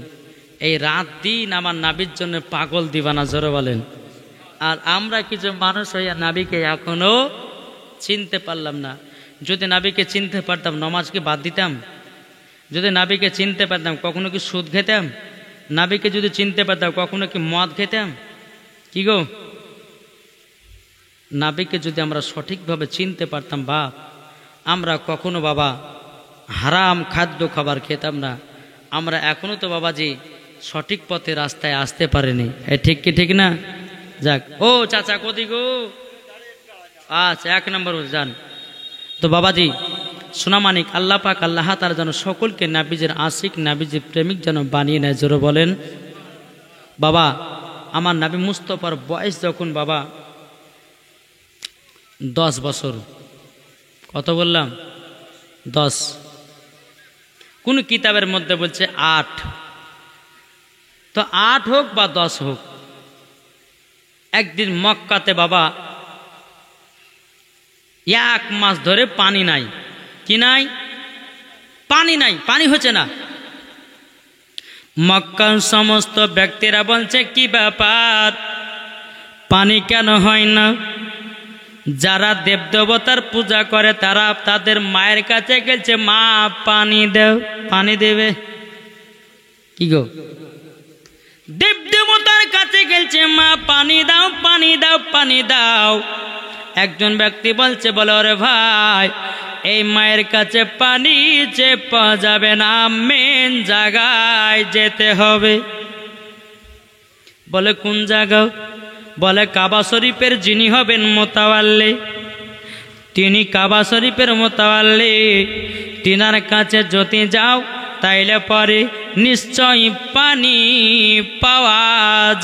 এই রাত দিন আমার নবীর জন্য পাগল দিবানা জোরে বলেন আর আমরা কিছু মানুষ হইয়া নবীকে এখনো চিনতে পারলাম না যদি নবীকে চিনতে পারতাম নামাজ কি বাদ দিতাম যদি নবীকে চিনতে পারতাম কখনো কি সুদ খেতাম নবীকে যদি চিনতে পারতাম কখনো কি মদ খেতাম কি গো নবীকে যদি আমরা সঠিকভাবে চিনতে পারতাম বাপ আমরা কখনো বাবা হারাম খাদ্য খাবার খেতাম না আমরা এখনো তো বাবাজি সঠিক পথে রাস্তায় আসতে পারিনি ঠিক কি ঠিক না যাক ও চাচা কোদি গো আচ্ছা 1 নম্বর যান তো বাবাজি সোনামানিক আল্লাহ পাক আল্লাহ তাআলা যেন সকলকে নবীজির আশিক নবীজির প্রেমিক যেন বানিয়ে নেয় জোরে বলেন বাবা আমার নবী মুস্তাফার বয়স যখন বাবা 10 বছর কত বললাম 10 কোন কিতাবের মধ্যে বলছে 8। তো 8 হোক বা 10 হোক, একদিন মক্কাতে বাবা 1 মাস ধরে পানি নাই। কি নাই? পানি নাই, পানি হচ্ছে না। মক্কার সমস্ত ব্যক্তিরা বলছে কি ব্যাপার, পানি কেন হয় না? যারা দেবদেবতার পূজা করে তারা তাদের মায়ের কাছে গেছে, মা পানি দাও। পানি দেবে কি গো? দেবদেবতার কাছে গেছে, মা পানি দাও, পানি দাও, পানি দাও। একজন ব্যক্তি বলছে, বলে ওরে ভাই, এই মায়ের কাছে পানি যে পাওয়া যাবে না, মেন জায়গায় যেতে হবে। বলে কোন জায়গা? বলে কাবা শরীফের যিনি হবেন মোতাওয়াল্লি, তিনি কাবা শরীফের মোতাওয়াল্লি, তিনার কাছে যদি যাও তাইলে পরে নিশ্চয় পানি পাওয়া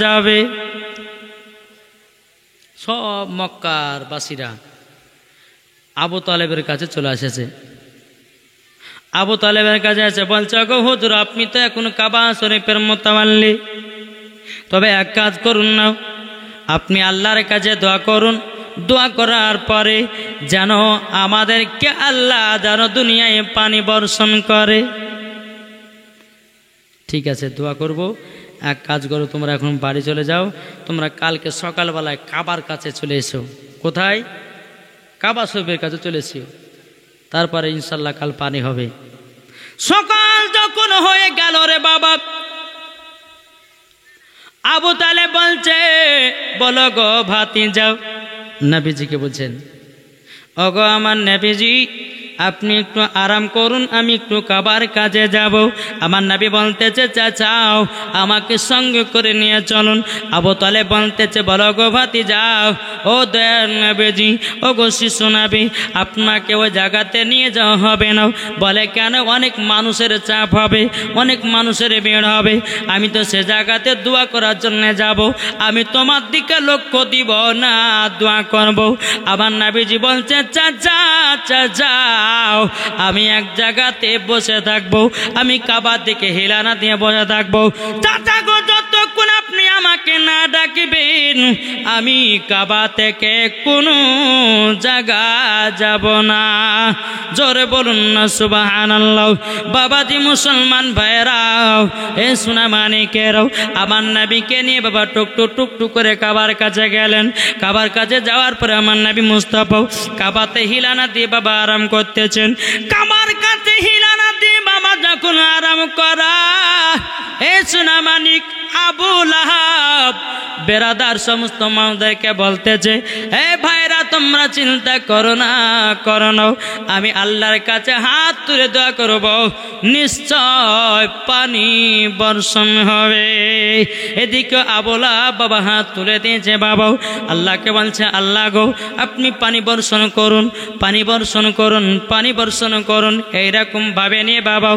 যাবে। সব মক্কার বাসীরা আবু তালেবের কাছে চলে এসেছে। আবু তালেবের কাছে এসে বলছে, গো হুজুর, আপনি তো এখন কাবা শরীফের মোতাওয়াল্লি, তবে এক কাজ করুন না, আপনি আল্লাহর কাছে দোয়া করুন। দোয়া করার পরে যেন আমাদেরকে আল্লাহ যেন দুনিয়ায় পানি বর্ষণ করে। ঠিক আছে, দোয়া করব। এক কাজ করো, তোমরা এখন বাড়ি চলে যাও, তোমরা কালকে সকালবেলায় কাবার কাছে চলে এসো। কোথায়? কাবা শরীফের কাছে চলে এসো, তারপরে ইনশাল্লাহ কাল পানি হবে। সকাল যখন হয়ে গেল রে বাবা, আবু তালেব বলছে, বলো গো ভাতিজাও, নবীজিকে বলছেন, ওগো আমার নবীজি, আপনি একটু আরাম করুন, আমি একটু কাবার কাজে যাব। আমার নবী বলতেছে, চাচাও আমাকে সঙ্গে করে নিয়ে চলুন। আবু তালেব বলতেছে, বলো গো ভাতিজাও, ও দয়ার নবীজি, ও গো শিশু নবী, আপনাকে ওই জায়গাতে নিয়ে যাওয়া হবে না। বলে কেন? অনেক মানুষের চাপ হবে, অনেক মানুষের ভিড় হবে, আমি তো সে জায়গাতে দোয়া করার জন্য যাব, আমি তোমার দিকে লক্ষ্য দিব না, দোয়া করব। আমার নবীজি বলছে, চাচা চাচা, আমি এক জায়গাতে বসে থাকবো, আমি কাবার দিকে হেলানা দিয়ে বসে থাকবো। চাচা গো, যতক্ষণ আপনি আমাকে না ডাকবেন আমি কাবা থেকে কোনো জায়গা যাব না। জোরে বলুন না সুবহানাল্লাহ। বাবাজি মুসলমান ভাইরাও, এ সোনা মানিকেরাও, আমার নবীকে নিয়ে বাবা টুকটুক টুকটুক করে কাবার কাছে গেলেন। কাবার কাছে যাওয়ার পরে আমার নবী মুস্তাফা কাবাতে হিলানা দিয়ে বাবা আরাম করতেছেন। কাবার কাছে হিলানা দিয়ে বাবা যখন আরাম করা, এ সোনা মানিক আবু লাহাব বেরাদার সমস্ত মানুষদেরকে বলতেছে, এ ভাইরা, তোমরা চিন্তা করো না, আমি আল্লাহর কাছে হাত তুলে দোয়া করব, নিশ্চয় পানি বর্ষণ হবে। এদিকে আবু লাহাব বাবা হাত তুলে দিয়েছে, বাবা আল্লাহকে বলছে, আল্লাহ গো, আপনি পানি বর্ষণ করুন, পানি বর্ষণ করুন, পানি বর্ষণ করুন। এইরকম ভাবে নিয়ে বাবা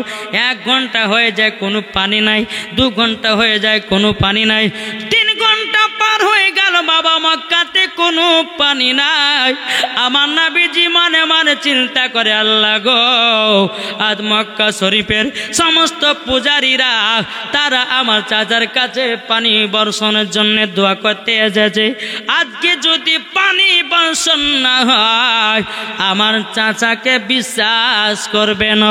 1 ঘন্টা হয়ে যায় কোনো পানি নাই, 2 ঘন্টা হয়ে যায় কোনো পানি নাই, 3 ঘন্টা পার হয়ে গেল বাবা, মক্কাতে কোনো পানি নাই। আমার নবীজি মনে মনে চিন্তা করে, আল্লাহ গো, আজ মক্কা শরীফের সমস্ত পূজারীরা তারা আমার চাচার কাছে পানি বর্ষণের জন্য দোয়া করতে এসেছে, আজকে যদি পানি বর্ষণ না হয় আমার চাচাকে বিশ্বাস করবে না।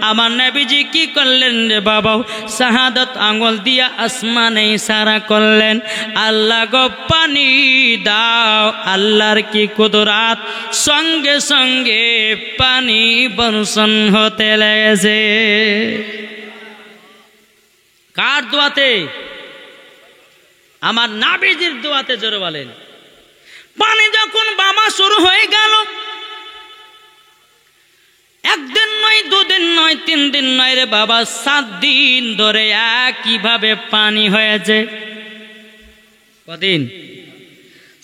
আমার নবীজি কি করলেন রে বাবা? শাহাদাত আঙ্গুল দিয়া আসমানে ইশারা করলেন, আল্লাহ গো পানি দাও। আল্লাহর কি কুদরত, সঙ্গে সঙ্গে পানি বর্ষণ হতে লেগেছে। কার দোয়াতে? আমার নবীজির দোয়াতে। জোরে বলেন। পানি যখন বাবা শুরু হয়ে গেল, 1 দিন নয়, 2 দিন নয়, 3 দিন নয় রে বাবা, 7 দিন ধরে একইভাবে পানি হয়েছে। কদিন?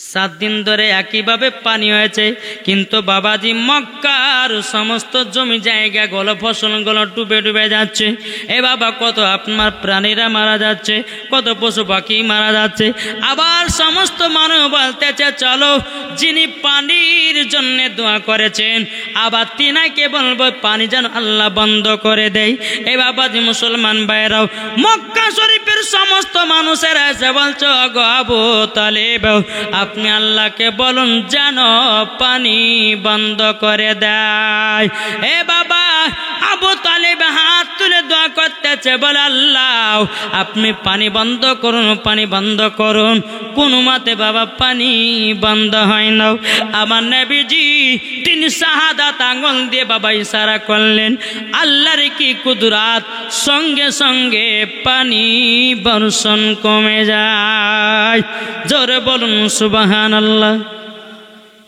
7 দিন ধরে একইভাবে পানি হয়েছে, কিন্তু বাবাজি মক্কার সমস্ত জমি জায়গাগুলো ফসলগুলো ডুবে ডুবে যাচ্ছে। এ বাবা, কত আপনার প্রাণীরা মারা যাচ্ছে, কত পশু পাখি মারা যাচ্ছে। আবার সমস্ত মানুষ বলতেছে চলো, যিনি পানির জন্য দোয়া করেছেন আবার তিনাকে বলবো পানি যেন আল্লাহ বন্ধ করে দেয়। এ বাবাজি মুসলমান ভাইরাও, মক্কা শরীফের সমস্ত মানুষেরা এসে বলছো গো আবু তালেব, আপনি আল্লাহকে বলুন যেন পানি বন্ধ করে দেয়। এ বাবা, আবু তালেব হাত তুলে দোয়া করতেছে, বলে আল্লাহ আপনি পানি বন্ধ করুন, পানি বন্ধ করুন। কোন মতে বাবা পানি বন্ধ হয় না। আমার নবীজি তিনি শাহাদাত আঙ্গুল দিয়ে বাবা ইশারা করলেন, আল্লাহর কি কুদরত, সঙ্গে সঙ্গে পানি বর্ষণ কমে যায়। জোরে বলুন সুবহানাল্লাহ।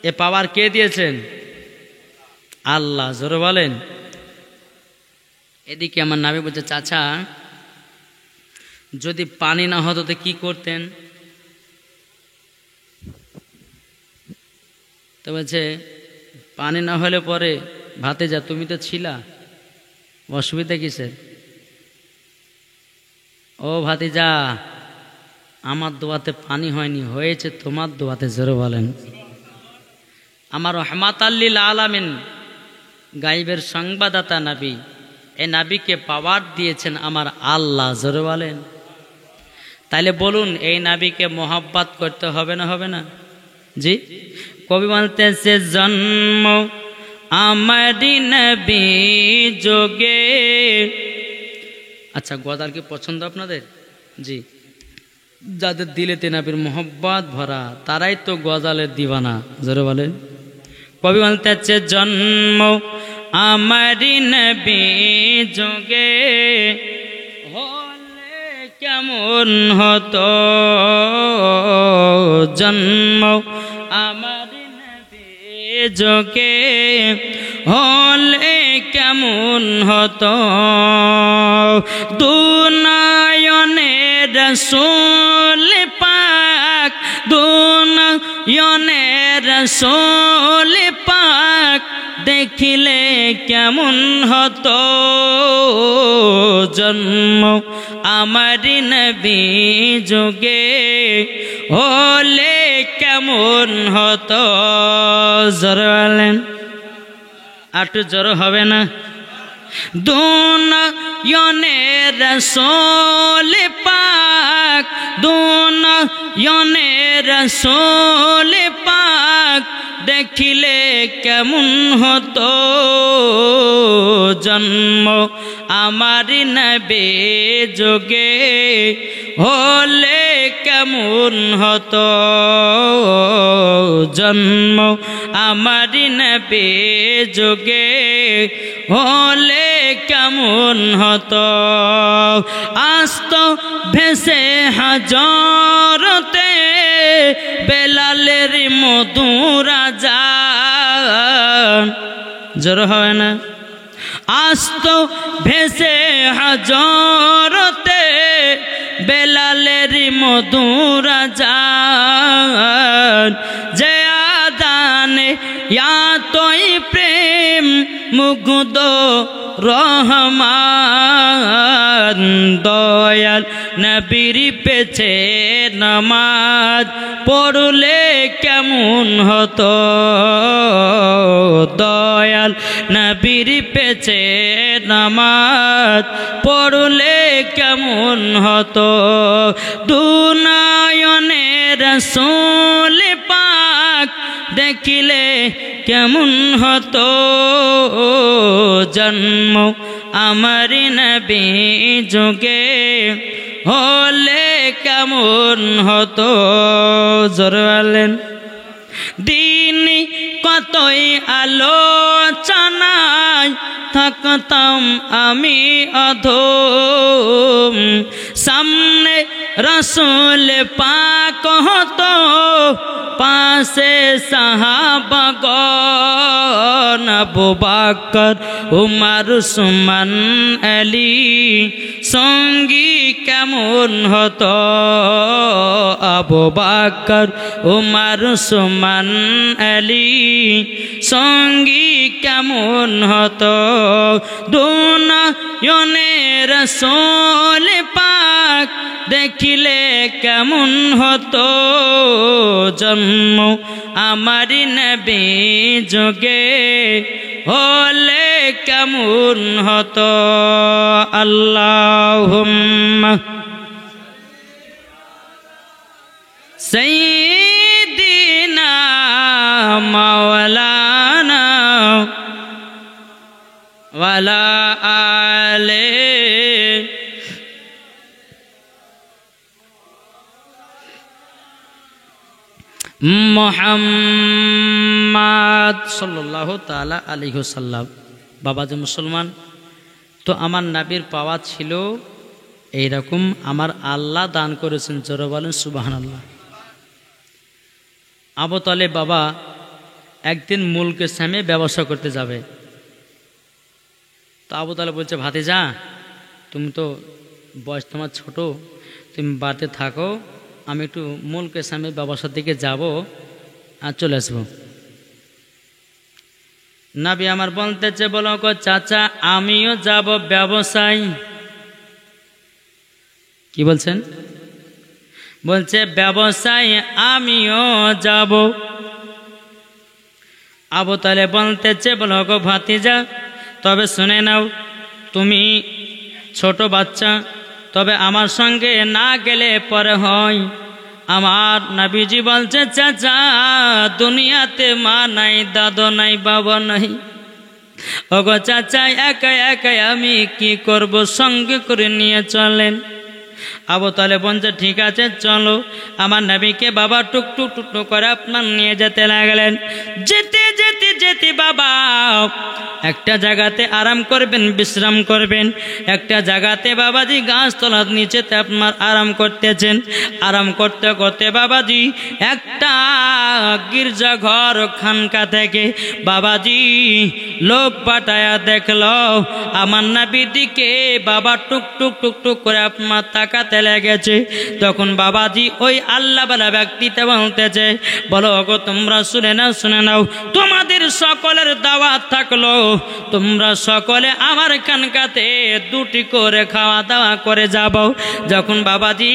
এ পাওয়ার কে দিয়েছেন? আল্লাহ। জোরে বলেন। এদিকে আমার নবী বলছে, চাচা যদি পানি না হতো তো কি করতেন? তো বলছে পানি না হলে পরে ভাতিজা তুমি তো ছিলা, অসুবিধা কিসের? ও ভাতিজা, আমার দোয়াতে পানি হয়নি, হয়েছে তোমার দোয়াতে। জোরে বলেন। আমার রহমাতাল লিল আলামিন, গাইবের সংবাদদাতা নবী, এই নবীকে পাওয়ার দিয়েছেন আমার আল্লাহ। জোরে বলেন। তাইলে বলুন এই নবীকে মোহাব্বত করতে হবে না, হবে না? জি। কবি বলতেছে জন্ম আমারি নবী যোগে। আচ্ছা, গজাল কি পছন্দ আপনাদের? জি। যাদের দিলেতে নবীর মোহাব্বত ভরা তারাই তো গজালের দিওয়ানা। জোরে বলেন। কবি বলতেছে জন্ম আমারি নবী যোগে হলে কেমন হতো, জন্ম আমারি নবী যোগে হলে কেমন হতো, দুনয়নে রাসূল পাক, দুনয়নে রাসূল পাক দেখিলে কেমন হতো, জন্ম আমারি নবী যোগে হলে কেমন হতো। জোরে বলেন। একটু জোর হবে না? দুনয়নে রাসূল পাক, দুনয়নে রাসূল পাক দেখিলে কেমন হতো, জন্ম আমারি নবী যোগে হলে কেমন হতো, জন্ম আমারি নবী যোগে হলে কেমন হতো। আস্ত ভেসে হাজরতে বেলালের মধুর আযান। জোর হয় না? আস্ত ভেসে হাজরতে বেলালের মধুর আযান, যে আদানে ইয়াতই প্রেম মুগ্ধ রহমান, দয়াল নবীর পেছে নামাজ পড়লে কেমন হতো, দয়াল নবীর পেছে নামাজ পড়লে কেমন হতো, দুনয়নে রাসূল পাক দেখিলে কেমন হতো, জন্ম আমারি নবী যোগে হলে কেমন হতো। জোরে বলেন। দিন কতই আলোচনায় থাকতাম আমি অধম, সামনে রাসূল পাক হতো, পাশে সাহাবাগণ, আবু বকর উমর উসমান আলী, সঙ্গী কেমন হতো, আবু বকর উমর উসমান আলী সঙ্গী কেমন হতো দুনয়নে রাসূল পাক দেখিলে কেমন হতো জন্ম আমার নবী যোগে হলে কেমন হতো আল্লাহুম্মা সাইয়্যিদিনা মাওলানা ওয়ালা আলে মুহাম্মদ সাল্লাল্লাহু তাআলা আলাইহি ওয়াসাল্লাম। বাবা যে মুসলমান, তো আমার নবীর পাওয়া ছিল এইরকম, আমার আল্লাহ দান করেছেন। জোরে বলেন সুবহানাল্লাহ। আবু তালেব বাবা একদিন মুলকে সামে ব্যবসা করতে যাবে। তো আবু তালেব বলছে, ভাতিজা তুমি তো বয়স তোমার ছোট, তুমি বাড়িতে থাকো, আমি একটু মুলকে সামে ব্যবসার দিকে যাব আর চলে আসবো। নবী আমার বলতেছে, বলো গো চাচা আমিও যাব ব্যবসায়। কি বলছেন? বলছে ব্যবসায় আমিও যাব। আবু তালেব বলতেছে, বলো গো ভাতিজা তবে শুনে নাও, তুমি ছোট বাচ্চা, তবে আমার সঙ্গে না গেলে পরে হয়। আমার নবীজি বলছে, চাচা দুনিয়াতে মা নাই, দাদু নাই, বাবা নাই, ওগো চাচা একা একা আমি কি করব, সঙ্গে করে নিয়ে চলেন। আবু তালেব বলছে, ঠিক আছে চলো। আমার নবীকে বাবা টুকটুক টুকটুক করে আপনার নিয়ে যেতে লাগলেন। যেতে যেতে যেতে বাবা একটা জায়গাতে আরাম করবেন, বিশ্রাম করবেন। একটা জায়গাতে বাবাজি গাছতলার নিচেতে আপনার আরাম করতেছেন। আরাম করতে করতে বাবাজি একটা গির্জা ঘর খানকা থেকে বাবাজি লোক পাঠায়া দেখলো আমার নবীর দিকে বাবা টুকটুক টুকটুক করে আপনার তাকাতে লেগেছে। তখন বাবাজি ওই আল্লাহওয়ালা ব্যক্তিতে বলতেছে, বলো গো তোমরা শুনে নাও, শুনে নাও, তোমাদের সকলের দাওয়াত থাকলো, তোমরা সকলে আমার খানকাতে দুটি করে খাওয়া দাওয়া করে যাব। যখন বাবাজি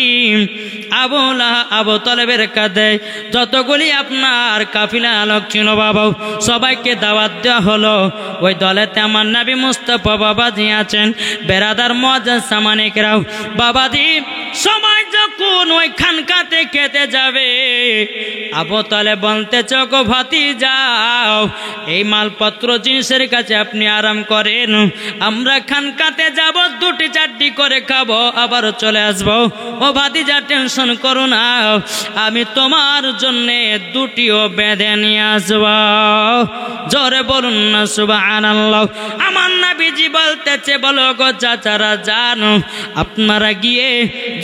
আবু তালেবের কাঁধে যতগুলি আপনার কাফিলা লোক ছিল বাবা, সবাইকে দাওয়াত দেওয়া হলো। ওই দলেতে আমার নবী মুস্তাফা বাবাজি আছেন, বেরাদার মুআজ্জাজ সামানিকরাও। বাবাজি সবাই যখন ওই খানকাতে খেতে যাবে, আবু তালেব বলতেছে, গো ভাতিজাও এই মালপত্র জিনিসের কাছে আপনি আরাম করেন, আমরা খানকাতে যাব, দুটি চারটি করে খাবো, আবার চলে আসবো। ও ভাতিজা টেনশন করো না, আমি তোমার জন্য দুটিও বেঁধে নিয়ে আসবো। জোরে বলুন না সুবহানাল্লাহ। আমার নবীজি বলতেছে, বলো গো চাচারা জানো, আপনারা গিয়ে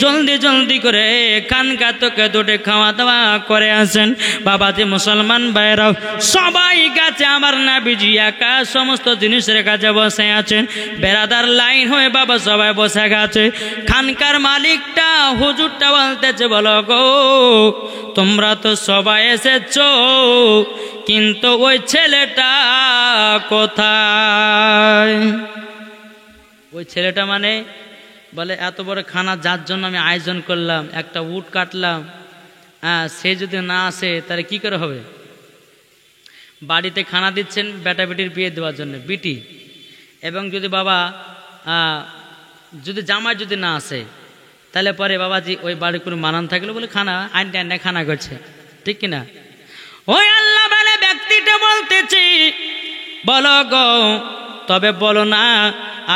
জলদি জলদি করে খানকা থেকে দুটি খাওয়া দাওয়া করে আসেন। বাবাজি মুসলমান ভাইরাও সবাই গেছে, আমার নবীজি একা সমস্ত জিনিসের কাছে বসে আছেন। বেরাদার লাইন হয়ে বাবা সবাই বসে গেছে। খানকার মালিকটা হুজুরটা বলতেছে, বলো গো তোমরা তো সবাই এসেছো, কিন্তু ওই ছেলেটা কোথায়? ওই ছেলেটা মানে বলে, এত বড় খানা যার জন্য আমি আয়োজন করলাম, একটা উট কাটলাম, সে যদি না আসে তাহলে কি করে হবে? বাড়িতে খানা দিচ্ছেন বেটা বেটির বিয়ে দেওয়ার জন্য, বিটি, এবং যদি বাবা যদি জামাই যদি না আসে তাহলে পরে বাবাজি ওই বাড়ি কোনো মানান থাকলে বলে খানা আইনটা আইনটা খানা করছে, ঠিক কিনা? ওই আল্লাহ বলে ব্যক্তিটা বলতেছি, বলো গো তবে বলো না,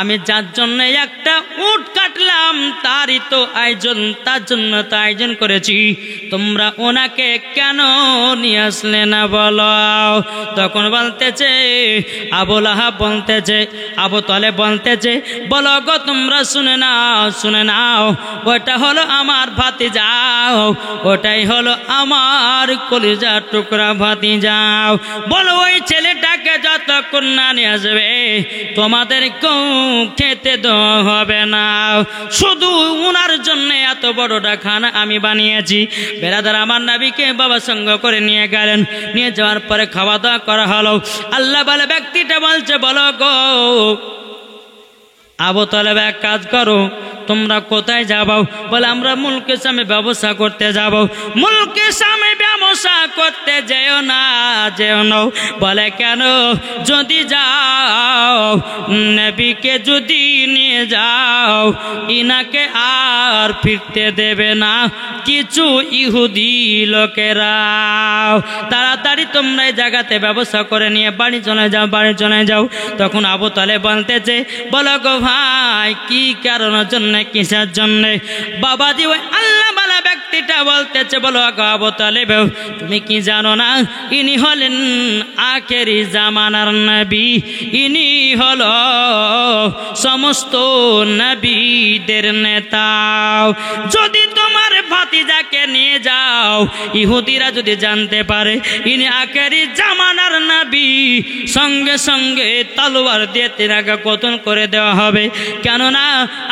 আমি যার জন্য একটা উট কাটলাম তারই তো আয়োজন, তার জন্য তো আয়োজন করেছি, তোমরা ওনাকে কেন নিয়ে আসলে না বলো? তখন বলতেছে আবু লাহাব বলতেছে, আবু তালেব বলতেছে, বলো গো তোমরা শুনে নাও, শুনে নাও, ওটা হলো আমার ভাতিজাও, ওটাই হলো আমার কলিজার টুকরা ভাতিজাও। বলো ওই ছেলেটাকে যতক্ষণ না নিয়ে আসবে তোমাদের কেউ খেতে দেওয়া হবে না। শুধু উনার জন্য এত বড়টা খানা আমি বানিয়েছি। বেরাদার আমার নবীকে বাবা সঙ্গ করে নিয়ে গেলেন, নিয়ে যাওয়ার পরে খাওয়া দাওয়া করা হলো। আল্লাহ বলে ব্যক্তিটা বলছে, বলো গো আবু তালেব এক কাজ করো, তোমরা কোথায় যাবো? বলে আমরা মুলকে সামে ব্যবসা করতে যাব। মুলকে সামে ব্যবসা করতে যেও না, যেও না। বলে কেন? যদি যাও নবীকে যদি নিয়ে যাও ইনাকে আর ফিরতে দেবে না কিছু ইহুদি লোকেরা। তাড়াতাড়ি তোমরা এই জায়গাতে ব্যবসা করে নিয়ে বাড়ি চলে যাও, বাড়ি চলে যাও। তখন আবু তালেব বলতেছে, বলো গো ভাই কি কারণের জন্য, কিসের জন্য? বাবাজি ওই আল্লাহ বালা ব্যক্তিটা বলতেছে, বলো গো আবু তালেব তুমি কি জানো না ইনি হলেন আখেরি জামানার নবী, ইনি হলো সমস্ত নবীদের নেতা। যদি তোমার ভাতিজাকে নিয়ে যাও ইহুদিরা যদি জানতে পারে ইনি আখেরি জামানার নবী, সঙ্গে সঙ্গে তলোয়ার দিয়ে তিনাকে কতল করে দেওয়া হবে। কেননা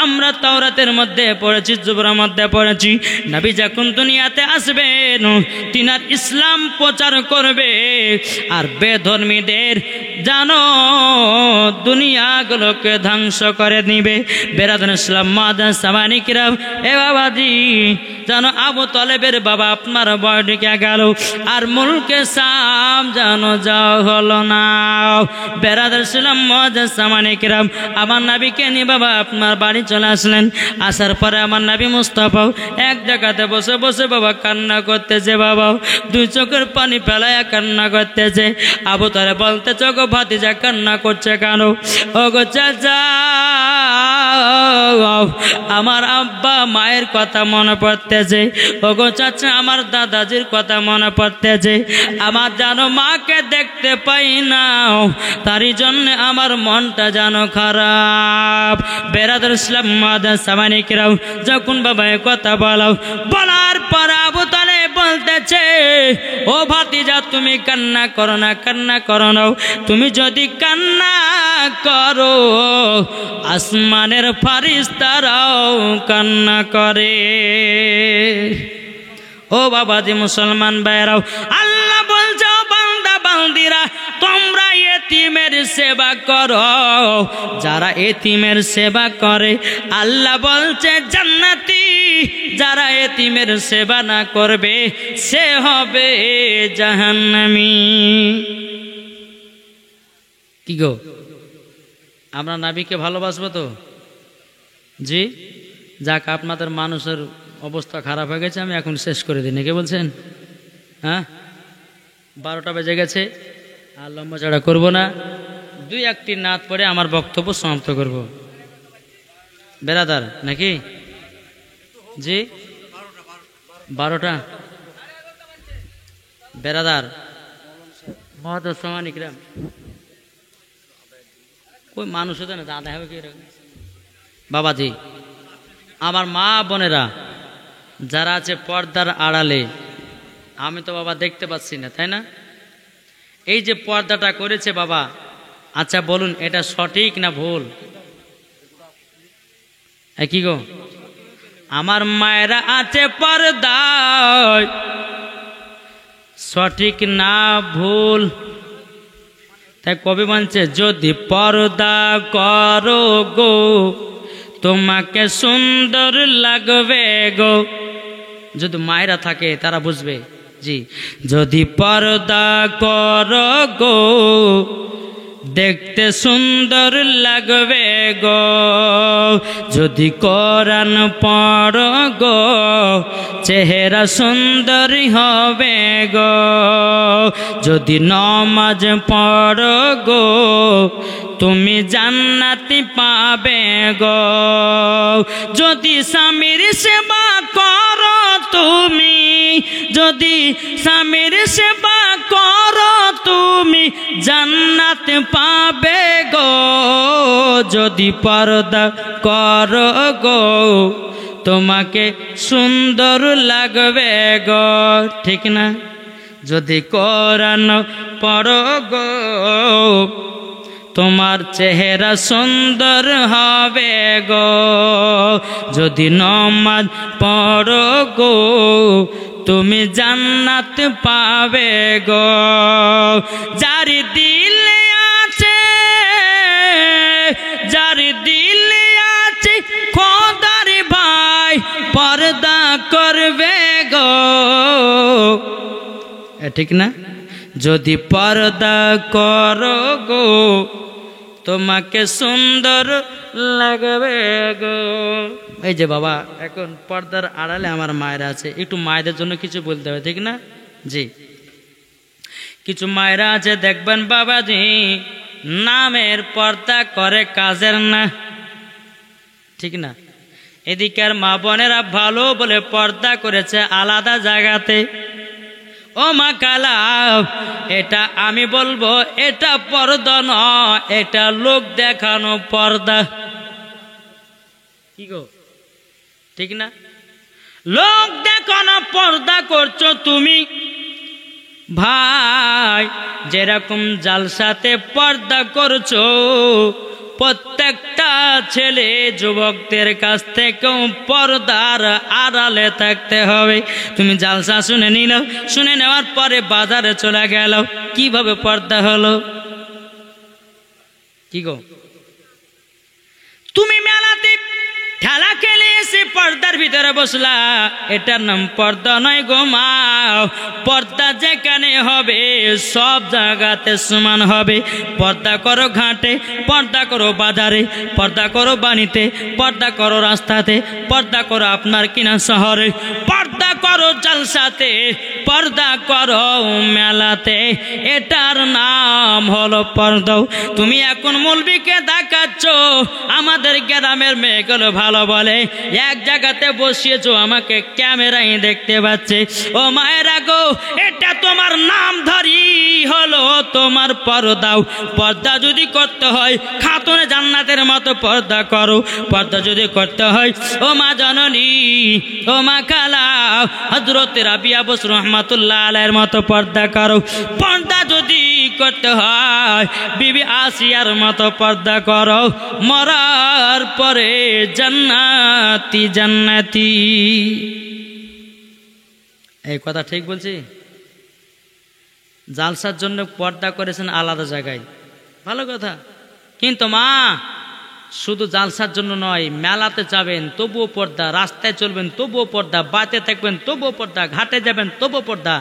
আমরা তাওরাতের মধ্যে পড়েছি, জুবুরের মধ্যে পড়েছি, নবী যখন দুনিয়াতে আসবেন তিনার ইসলাম প্রচার করবে আর বেধর্মীদের জানো দুনিয়াগুলোকে ধ্বংস করে দিবে। বেরাদুল ইসলাম মাদান সামানিকরাম, এ বাবাজি জানো আবু তালেবের বাবা আপনার বয় ঢেকে গেল আর মুলকে সাম জানো যাও হলো না। বেরাদুল ইসলাম মাদান সামানিকরাম আমার নবীকে নিয়ে বাবা আপনার বাড়ি চলে আসলেন। আসার পরে আমার নবী মুস্তাফা এক জায়গাতে বসে বসে বাবা কান্না করতেছে, বাবা দুই চোখের পানি ফেলায় কান্না করতেছে। আবু তালেব বলতে চোখ ভাতিজা কান্না করছে কেন? ও গো চাচা আমার আব্বা মায়ের কথা মনে পড়তেছে, ও গো চাচা আমার দাদাজির কথা মনে পড়তেছে, আমার জানো মাকে দেখতে পাই না তারই জন্য আমার মনটা জানো খারাপ। বেরাদুল ইসলাম মাদান সামানিকরাম যখন বাবা কথা বলার পর আবু তালেব বলতেছে, ও ভাতিজা তুমি কান্না করো না, কান্না করো না। তুমি যদি কান্না করো আসমানের ফারিস্তারাও কান্না করে। ও বাবাজি মুসলমান ভাইরাও, আল্লাহ বলছো বান্দা বান্দিরা তোমরা এতিমের সেবা করো। যারা এতিমের সেবা করে আল্লাহ বলছে জান্নাতি, যারা এতিমের সেবা না করবে সে হবে জাহান্নামী। কি গো আমরা নবীকে ভালোবাসবো তো? জি যাক, আপনাদের মানুষের অবস্থা খারাপ হয়ে গেছে, আমি এখন শেষ করে দিই, কে বলছেন? হ্যাঁ 12টা বেজে গেছে, আর লম্বা চড়া করবো না, দুই একটি নাত পড়ে আমার বক্তব্য সমাপ্ত করব। বেরাদার নাকি? জি 12টা বেরাদার মহাদর সমানিকরাম কই মানুষ হতো না দাদা হবে কি বাবাজি। আমার মা বোনেরা যারা আছে পর্দার আড়ালে, আমি তো বাবা দেখতে পাচ্ছি না, তাই না? এই যে পর্দাটা করেছে বাবা, আচ্ছা বলুন এটা সঠিক না ভুল? কি গো আমার মায়েরা আছে পর্দায়, সঠিক না ভুল? তাই কবি বলছে যদি পর্দা করো গো তোমাকে সুন্দর লাগবে গো। যদি মায়েরা থাকে তারা বুঝবে। জি যদি পর্দা করো গো দেখতে সুন্দর লাগবে গো, যদি কোরআন পড়ো গো চেহারা সুন্দর হবে গো, যদি নামাজ পড়ো গো তুমি জান্নাতি পাবে গো, যদি স্বামীর সেবা করো তুমি, যদি স্বামীর সেবা করো তুমি জান্নাত পাবে গো, যদি পর্দা করো গো তোমাকে সুন্দর লাগবে গো। ঠিক না? যদি কোরআন পড়ো গো তোমার চেহারা সুন্দর হবে গো যদি নামাজ পড়ো গো তুমি জান্নাত পাবে গো যার দিলে আছে খোদার ভাই পর্দা করবে গো ঠিক না যদি পর্দা করো গো তোমাকে সুন্দর লাগবে গো এই যে বাবা এখন পর্দার আড়ালে আমার মায়েরা আছে একটু মায়েদের জন্য কিছু বলতে হবে ঠিক না জি কিছু মায়েরা আছে দেখবেন বাবাজি নামের পর্দা করে কাজের না ঠিক না এদিকের মা বোনেরা ভালো বলে পর্দা করেছে আলাদা জায়গাতে ও মা কালা এটা আমি বলবো এটা পর্দা নয় এটা লোক দেখানো পর্দা কি গো ঠিক না লোক দেখানো পর্দা করছো তুমি ভাই যেরকম জালসাতে পর্দা করছো প্রত্যেকটা ছেলে যুবকদের কাছ থেকেও পর্দার আড়ালে থাকতে হবে তুমি জালসা শুনে নিল শুনে নেওয়ার পরে বাজারে চলে গেল কিভাবে পর্দা হলো কি গো তুমি মেলাতে খেলা খেলে এসে পর্দার ভিতরে বসলা এটার নাম পর্দা নয় গো মা পর্দা যেখানে হবে সব জায়গাতে সমান হবে পর্দা করো ঘাটে পর্দা করো বাজারে পর্দা করো বাড়িতে পর্দা করো রাস্তাতে পর্দা করো আপনার কিনা শহরে পর্দা করো জলসাতে পর্দা করো মেলাতে এটার নাম হলো পর্দা তুমি এখন মৌলবীকে দেখাচ্ছ আমাদের গ্রামের মেয়েগুলো ভালো বলে এক জায়গাতে বসিয়েছো আমাকে ক্যামেরায় দেখতে পাচ্ছে ও মায়েরা গো এটা তোমার নাম ধরি হলো তোমার পর্দাও পর্দা যদি করতে হয় খাতুনে জান্নাতের মতো পর্দা করো পর্দা যদি করতে হয় ও মা জননী ও মা খালা হযরত রাবিয়া বস রহমাতুল্লাহ আলাইহির মতো পর্দা করো পর্দা যদি করতে হয় বিবি আসিয়ার মতো পর্দা করো মরার পরে জান্নাতি জান্নাতি এই কথা ঠিক বলছি জালসার জন্য পর্দা করেছেন আলাদা জায়গায় ভালো কথা কিন্তু মা শুধু জালসার জন্য নয় মেলাতে যাবেন তবুও পর্দা রাস্তায় চলবেন তবুও পর্দা বাতে থাকবেন তবুও পর্দা ঘাটে যাবেন তবুও পর্দা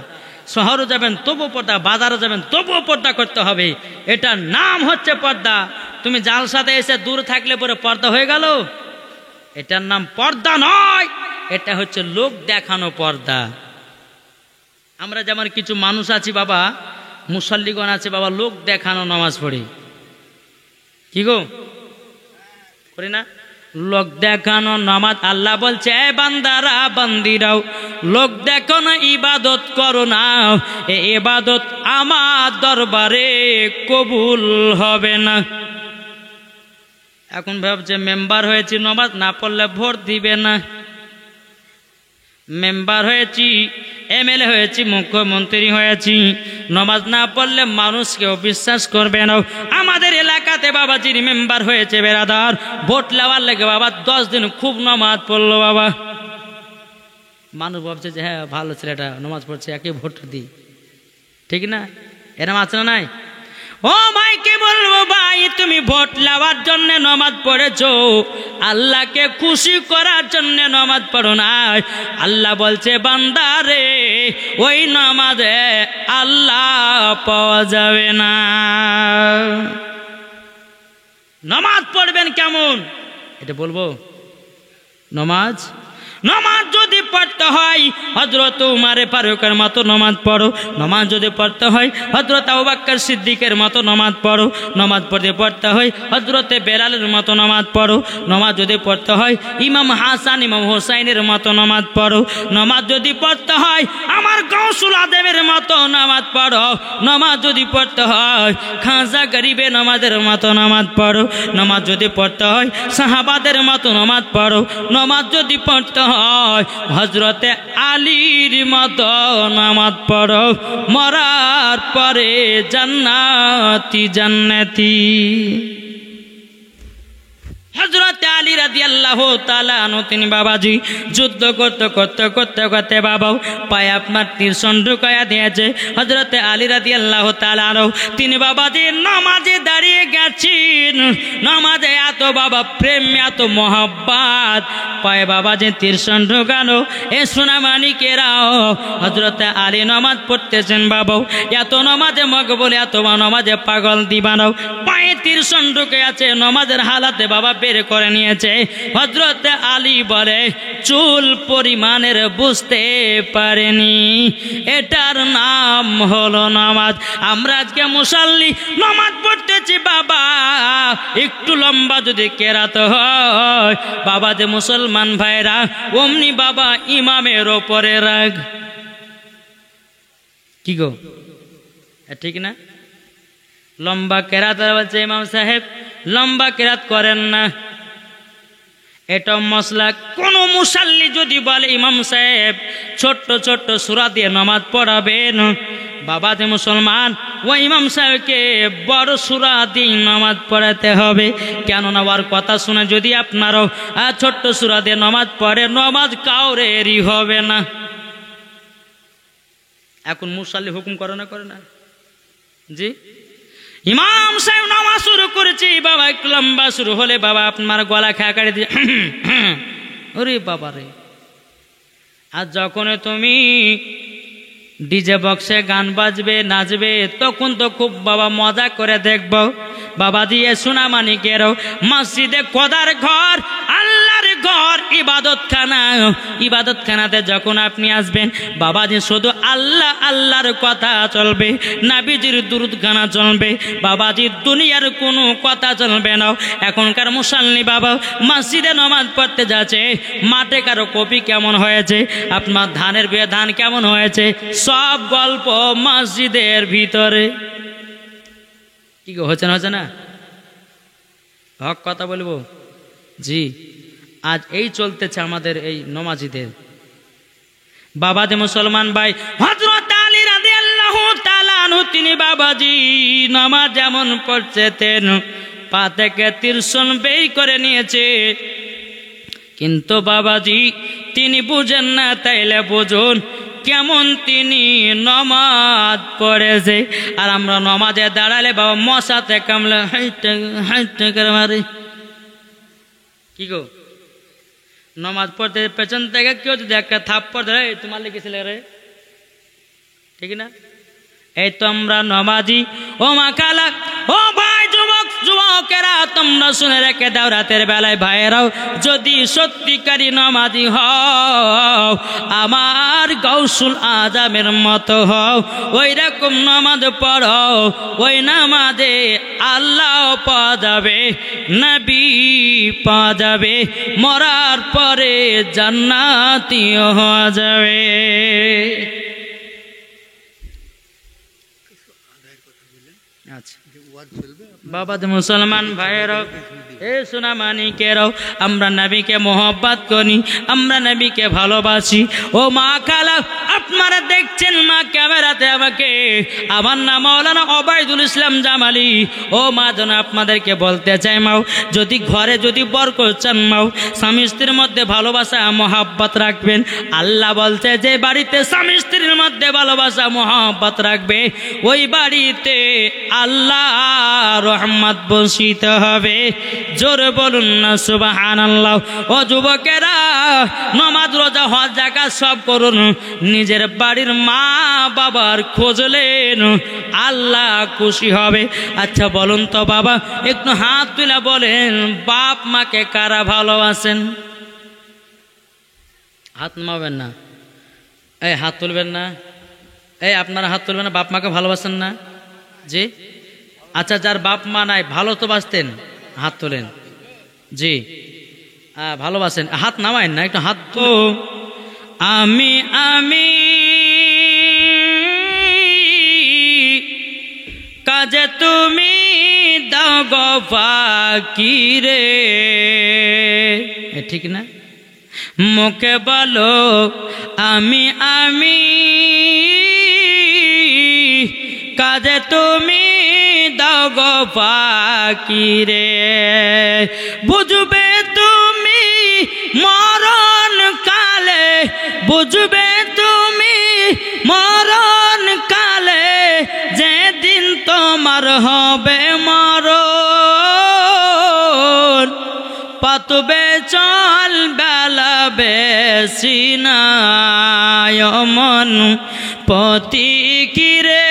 শহরে যাবেন তবুও পর্দা বাজারে যাবেন তবুও পর্দা করতে হবে এটার নাম হচ্ছে পর্দা তুমি জালসাতে এসে দূর থাকলে পরে পর্দা হয়ে গেল এটার নাম পর্দা নয় এটা হচ্ছে লোক দেখানো পর্দা আমরা যেমন কিছু মানুষ আছি বাবা মুসল্লিগণ আছে বাবা লোক দেখানো নামাজ পড়ি কি গো করি না লোক দেখানো নামাজ আল্লাহ বলছে এ বান্দারা বান্দিরাও লোক দেখানো ইবাদত করো না এই ইবাদত আমার দরবারে কবুল হবে না এখন ভাবছে মেম্বার হয়েছি নামাজ না পড়লে ভোট দিবে না মেম্বার হয়েছি এমএলএ হয়েছি মুখ্যমন্ত্রী হয়েছি নামাজ না পড়লে মানুষ কেউ বিশ্বাস করবে না আমাদের এলাকাতে বাবা যিনি মেম্বার হয়েছে বেরাদার ভোট নেওয়ার লেগে বাবা 10 দিন খুব নামাজ পড়লো বাবা মানুষ ভাবছে যে হ্যাঁ ভালো ছেলেটা নামাজ পড়ছে একে ভোট দিই ঠিক না এরকম আছে না নাই ও ভাই কে বলবো ভাই তুমি ভোট নেওয়ার জন্য নামাজ পড়েছো আল্লাহকে খুশি করার জন্য নামাজ পড়ো না আল্লাহ বলছে বান্দা রে ওই নামাজে আল্লাহ পাওয়া যাবে না নামাজ পড়বেন কেমন এটা বলবো নামাজ যদি পড়তে হয় হযরত উমর ফারুকের মতো নামাজ পড়ো নামাজ যদি পড়তে হয় হযরত আবু বকর সিদ্দিকের মতো নামাজ পড়ো নামাজ পড়তে হয় হযরত বেলালের মতো নামাজ পড়ো নামাজ যদি পড়তে হয় ইমাম হাসান ইমাম হুসাইনের মতো নামাজ পড়ো নামাজ যদি পড়তে হয় আমার গাউসুল আজমের মতো নামাজ পড়ো নামাজ যদি পড়তে হয় খাজা গরিবে নামাজের মতো নামাজ পড়ো নামাজ যদি পড়তে হয় সাহাবাদের মতো নামাজ পড়ো নামাজ যদি পড়তে হয় হযরতে আলীর মতো নামাজ পড়ো মরার পরে জান্নাতি জান্নাতি। হযরত আলী রাদিয়াল্লাহু তাআলা আনহু তিনি বাবাজি যুদ্ধ করতে বাবাও পায়ে আপনার তীর ঢুকায়া দিয়েছে। হযরত আলী রাদিয়াল্লাহু তাআলা আনহু তিনি বাবাজি নামাজে দাঁড়িয়ে গেছেন, নামাজে এত বাবা প্রেম এত মহব্বত, পায়ে বাবাজি তীর ঢুকানো। এ সোনা মানিকেরাও হযরত আলী নামাজ পড়তেছেন বাবাও, এত নামাজে মকবুল এত নামাজে পাগল দিবানো, পায়ে তীর ঢুকে আছে, নামাজের হালাতে বাবা বের করে নিয়েছে। হযরত আলী বলে চুল পরিমাণের বুঝতে পারেনি, এটার নাম হলো নামাজ। আমরা আজকে মুসাল্লি নামাজ পড়তেছি বাবা, একটু লম্বা যদি কেরাত হয় বাবা যে মুসলমান ভাইরা অমনি বাবা ইমামের ওপরে রাগ। কি গো ঠিক না? লম্বা কেরাত বলছে ইমাম সাহেব লম্বা কেরাত করেন না, এটা মশলা। কোন মুসাল্লি যদি বলে ইমাম সাহেব ছোট্ট ছোট্ট সূরা দিয়ে নামাজ পড়াবেন, বাবা যে মুসলমান ওই ইমাম সাহেবকে বড় সূরা দিয়ে নামাজ পড়াতে হবে। কেননা ওর কথা শুনে যদি আপনারাও ছোট্ট সূরা দিয়ে নামাজ পড়ে, নামাজ কাউরেরই হবে না। এখন মুসাল্লি হুকুম করে না জি, ইমাম সাহেব নামাজ শুরু করেছি বাবা, একটু লম্বা শুরু হলে বাবা আপনার গলা খেয়া কাটে দিয়ে ওরে বাবা রে। আর যখন তুমি ডিজে বক্সে গান বাজবে নাচবে তখন তো খুব বাবা মজা করে দেখব বাবা দিয়ে সোনা মানিকেরও মসজিদে খোদার ঘর আল্লাহর ঘর ইবাদতখানাতে যখন আপনি আসবেন বাবাজি শুধু আল্লাহ আল্লাহর কথা চলবে, নবীজির দুরূদ গানা চলবে বাবাজি, দুনিয়ার কোনো কথা চলবে না। এখনকার মুসল্লি বাবা মসজিদে নামাজ পড়তে যাচ্ছে, মাঠে কারো কপি কেমন হয়েছে, আপনার ধানের বিয়ে ধান কেমন হয়েছে, সব গল্প মসজিদের ভিতরে। কি হচ্ছে না হক কথা বলবো জি। আজ এই চলতেছে আমাদের এই নমাজিদের বাবা যে মুসলমান ভাই। হযরত আলী রাদিয়াল্লাহু তাআলা আনহু তিনি বাবাজি নামাজ যেমন পড়ছেন পা থেকে তীরশন বের করে নিয়েছে, কিন্তু বাবাজি তিনি বুঝেন না, তাইলে বুঝুন কেমন তিনি নমাজ পড়েছে। আর আমরা নমাজে দাঁড়ালে বাবা মশাতে কামলে হাইটে করে মারি। কি গো নমাজ পড়তে পেছন থেকে কেউ যদি একটা থাপ্পড় ধরে তোমার লিখেছিলে রে, ঠিক না? এই তো আমরা নমাজি। ও মা খালা ও ভাই যুবকেরা তোমরা শুনে রেখে দাও, রাতের বেলায় ভাইয়েরাও যদি সত্যিকারী নমাজি হও, আমার গাউসুল আজমের মতো হও, ওই রকম নামাজ পড়ো, ওই নামাজে আল্লাহ পাওয়া যাবে, নবী পাওয়া যাবে, মরার পরে জান্নাতীও হওয়া যাবে। বাবা মুসলমান ভাইয়েরাও এ সোনা মানিকেরাও আমরা নবীকে মোহব্বত করি, আমরা নবীকে ভালোবাসি। ও মা খালা আপনারা দেখছেন মা ক্যামেরাতে আমাকে, আমার নাম মাওলানা ওবায়দুল ইসলাম জামালি। ও মা যেন আপনাদেরকে বলতে চাই মাও, যদি ঘরে যদি বরকত চান মাও, স্বামী স্ত্রীর মধ্যে ভালোবাসা মোহব্বত রাখবেন। আল্লাহ বলছে যে বাড়িতে স্বামী স্ত্রীর মধ্যে ভালোবাসা মোহব্বত রাখবে ওই বাড়িতে আল্লাহ রহমত বর্ষিত হবে। জোরে বলুন না সুবহানাল্লাহ। ও যুবকেরা নামাজ রোজা হজ যাকাত সব করুন, নিজের বাড়ির মা বাবার খোঁজলেন আল্লাহ খুশি হবে। আচ্ছা বলুন তো বাবা, একটু হাত তুলে বলেন বাপ মাকে কারা ভালোবাসেন? হাত নামাবেন না, এই হাত তুলবেন না, এই আপনারা হাত তুলবেন না। বাপ মাকে ভালোবাসেন না জি? আচ্ছা যার বাপ মা নাই ভালো তো বাসতেন, হাত তোলেন জি। ভালোবাসেন, হাত নামায়েন না, একটু হাত তো। আমি কাজে তুমি দাও গো ফাঁকি রে, ঠিক না? মুখে বলো আমি কাজে তুমি দাও গো ফাঁকি রে। বুঝবে তুমি মরণ কালে, বুঝবে তুমি মরণ কালে, যেদিন তোমার হবে মরণ। পাতবে চল বেলা বেশি নাই মন পতি কিরে।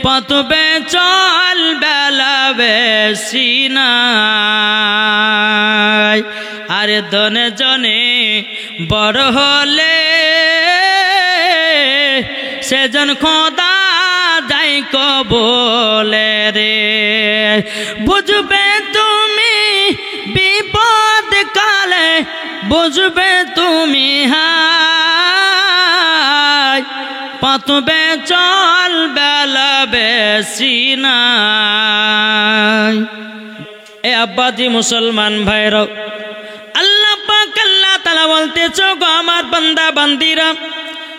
পাতবে চল বেলা বেশি নাই। আরে দনে জনে বড় হলে সেজন খোদা যাই কবলে রে। বুঝবে তুমি বিপদ কালে, বুঝবে তুমি হায়। পাতবে চল বেলা বেশি নাই। এ আব্বাজি মুসলমান ভাইরা, আল্লাহ পাক আল্লাহ তাআলা বলতেছে গো আমার বান্দা বান্দিরা,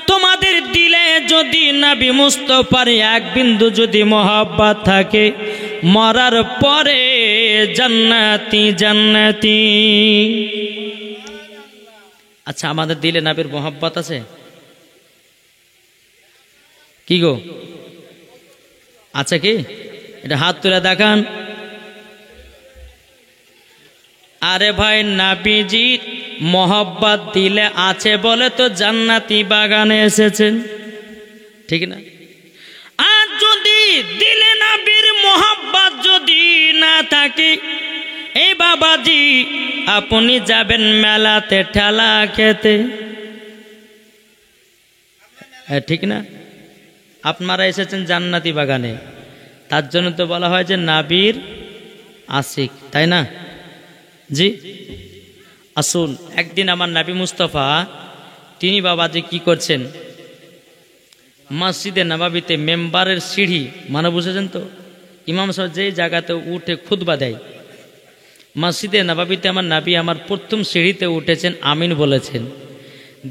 তোমাদের দিলে যদি নবী মুস্তাফার এক বিন্দু যদি মহব্বত থাকে, মরার পরে জান্নাতি জান্নাতি। আচ্ছা, আমাদের দিলে নবীর মহব্বত আছে কি গো? আছে কি? এটা হাত তুলে দেখান। আরে ভাই, নবীজি মোহব্বত দিলে আছে বলে তো জান্নাতি বাগানে এসেছেন, ঠিক না? আর যদি দিলে নবীর মোহব্বত যদি না থাকে, এই বাবাজি আপনি যাবেন মেলাতে ঠেলা খেতে, ঠিক না? আপনারা এসেছেন জান্নাতি বাগানে, তার জন্য তো বলা হয় যে নবীর আশিক, তাই না? জি আসুন, একদিন আমার নবী মুস্তাফা তিনি বাবাজি কি করছেন, মসজিদে নববীতে মেম্বারের সিঁড়ি, মানে বুঝেছেন তো, ইমাম সাহেব যেই জায়গাতে উঠে খুতবা দেয়, মসজিদে নববীতে আমার নবী আমার প্রথম সিঁড়িতে উঠেছেন, আমিন বলেছেন।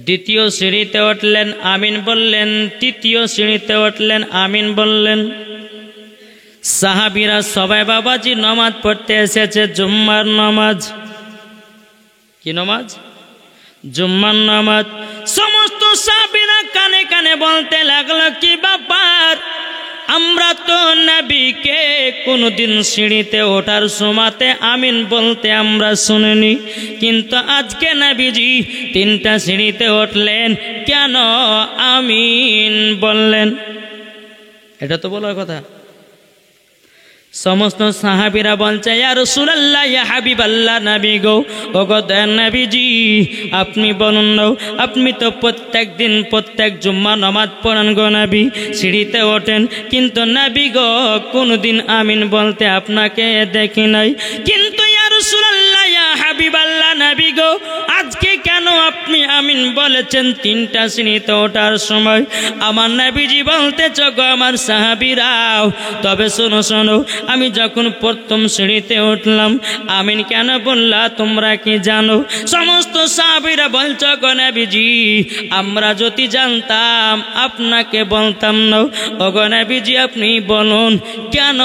দ্বিতীয় সিঁড়িতে উঠলেন, আমিন বললেন। তৃতীয় সিঁড়িতে উঠলেন, আমিন বললেন। সাহাবীরা সবাই বাবাজি নামাজ পড়তে এসেছে, জুম্মার নামাজ। কি নামাজ? জুম্মার নামাজ। সমস্ত সাহাবীরা কানে কানে বলতে লাগলো, কি ব্যাপার, আমরা তো নবীকে কোনদিন সিঁড়িতে ওঠার সময়তে আমিন বলতে আমরা শুনিনি, কিন্তু আজকে নবীজি 3টা সিঁড়িতে উঠলেন, কেন আমিন বললেন? এটা তো বলার কথা। সমস্ত সাহাবীরা বলছে, ইয়া রাসূলুল্লাহ, ইয়া হাবিবাল্লাহ, নবী গো, ও গো দয়ার নবীজি, আপনি বলুন না, আপনি তো প্রত্যেক দিন প্রত্যেক জুম্মা নামাজ পড়েন গো নবী, সিঁড়িতে ওঠেন, কিন্তু নবী গো কোনদিন আমিন বলতে আপনাকে দেখি নাই। কিন্তু ইয়া রাসূলুল্লাহ, ইয়া হাবিবাল্লাহ, নবী গো, আজকে কেন আপনি আমিন বলেছেন 3টা সিঁড়িতে ওঠার সময়? আমার নবীজি বলতেছ গো আমার সাহাবীরাও, তবে শোনো শোনো, আমি যখন প্রথম সিঁড়িতে উঠলাম আমিন কেন বললা তোমরা কি জানো? সমস্ত সাহাবীরা বলছ গো নবীজি, আমরা যদি জানতাম আপনাকে বলতাম না। ও গো নবীজি, আপনি বলুন কেন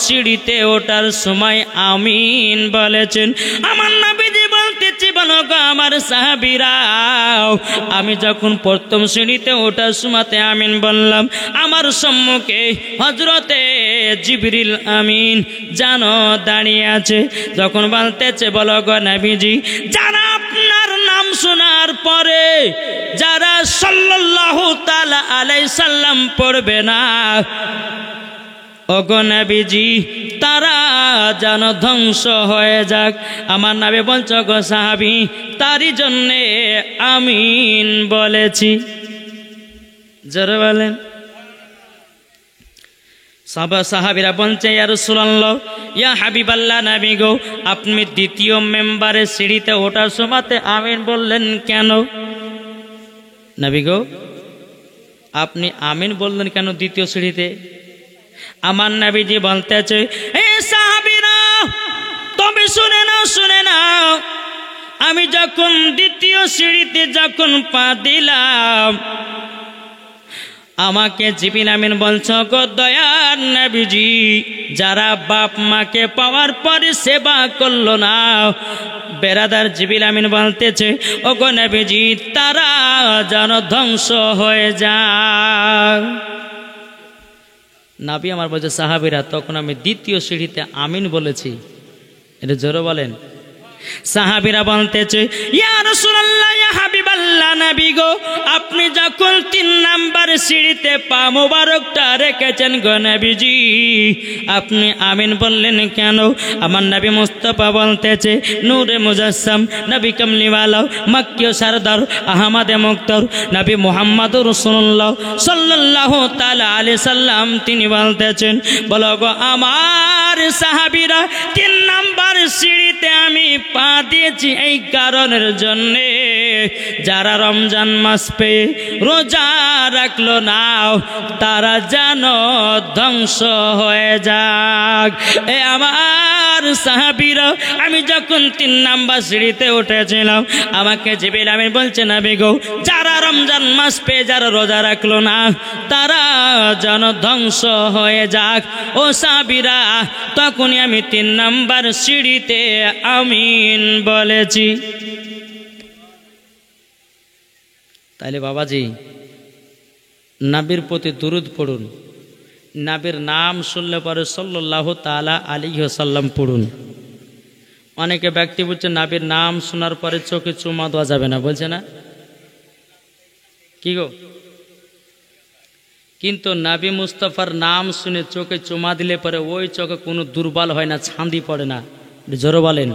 সিঁড়িতে ওঠার সময় আমিন বলেছেন? আমার নবীজি বলতেছি, বলো গো আমার সাহাবীরাও, আমি যখন প্রথম সিঁড়িতে ওঠার সময়তে আমিন বললাম, আমার সম্মুখে হযরতে জিবরিল আমিন জানো দাঁড়িয়ে আছে। যখন বলতেছে, বলো গো নবীজি, যারা আপনার নাম শোনার পরে যারা সাল্লাল্লাহু তাআলা আলাইহি সাল্লাম পড়বে না, ও গো নবীজি, তারা যেন ধ্বংস হয়ে যাক। আমার নবী বলছ গো সাহাবী, তারই জন্যে আমিন বলেছি। জোরে বলেন। সাহাবীরা বলছে, ইয়া রাসূলুল্লাহ, ইয়া হাবিবাল্লাহ, নবী গো, আপনি দ্বিতীয় মেম্বারের সিঁড়িতে ওঠার সময়তে আমিন বললেন কেন? নবী গো, আপনি আমিন বললেন কেন দ্বিতীয় সিঁড়িতে? আমার নবীজি বলতেছে, হে সাহাবীরা, তবে শুনে নাও, শুনে নাও, আমি যখন দ্বিতীয় সিঁড়িতে যখন পা দিলাম, আমাকে জিবরিল আমিন বলছো গো দয়ার নবীজি, যারা বাপ মাকে পাওয়ার পরে সেবা করলো না, বেরাদার জিবরিল আমিন বলতেছে ও গো নবীজি তারা যেন ধ্বংস হয়ে যায়। নবী আমার বলছে সাহাবীরা, তখন আমি দ্বিতীয় সিঁড়িতে আমিন বলেছি। এটা জোরে বলেন। সাহাবীরা বলতেছে ইয়া রাসূলুল্লাহ, ইয়া হাবিবাল্লাহ, নবী গো আপনি যখন 3 নাম্বার সিঁড়িতে পা মোবারকটা রেখেছেন গো নবীজি, আপনি আমিন বললেন কেন? আমার নবী মুস্তাফা বলতেছে নূরে মুজাসসাম, নবী কামলিওয়ালা, মক্কি সরদার, আহমদে মুক্তার, নবী মুহাম্মদুর রাসূলুল্লাহ সাল্লাল্লাহু তাআলা আলাইহি সাল্লাম তিনি বলতেছেন, বলো গো আমার সাহাবীরা 3 নাম্বার সিঁড়িতে আমি পা দিয়েছি এই কারণের জন্যে, যারা রমজান মাস পেয়ে রোজা রাখলো না তারা যেন ধ্বংস হয়ে যাক। এ আমার সাহাবীরা, আমি যখন 3 নাম্বার সিঁড়িতে উঠেছিলাম, আমাকে জিবরিল আমিন বলছে নবী গো যারা রমজান মাস পেয়ে যারা রোজা রাখলো না তারা যেন ধ্বংস হয়ে যাক। ও সাহাবীরা, তখনই আমি 3 নাম্বার সিঁড়িতে আমিন বলেছি। তাইলে বাবাজি নবীর প্রতি দুরূদ পড়ুন, নবীর নাম শুনলে পরে সাল্লাল্লাহু তাআলা আলাইহি ওয়াসাল্লাম পড়ুন। অনেকে ব্যক্তি বলছে নবীর নাম শোনার পরে চোখে চুমা দেওয়া যাবে না, বলছে না কি গো? কিন্তু নবী মুস্তাফার নাম শুনে চোখে চুমা দিলে পরে ওই চোখে কোনো দুর্বল হয় না, ছাঁদি পড়ে না। জোরে বলেন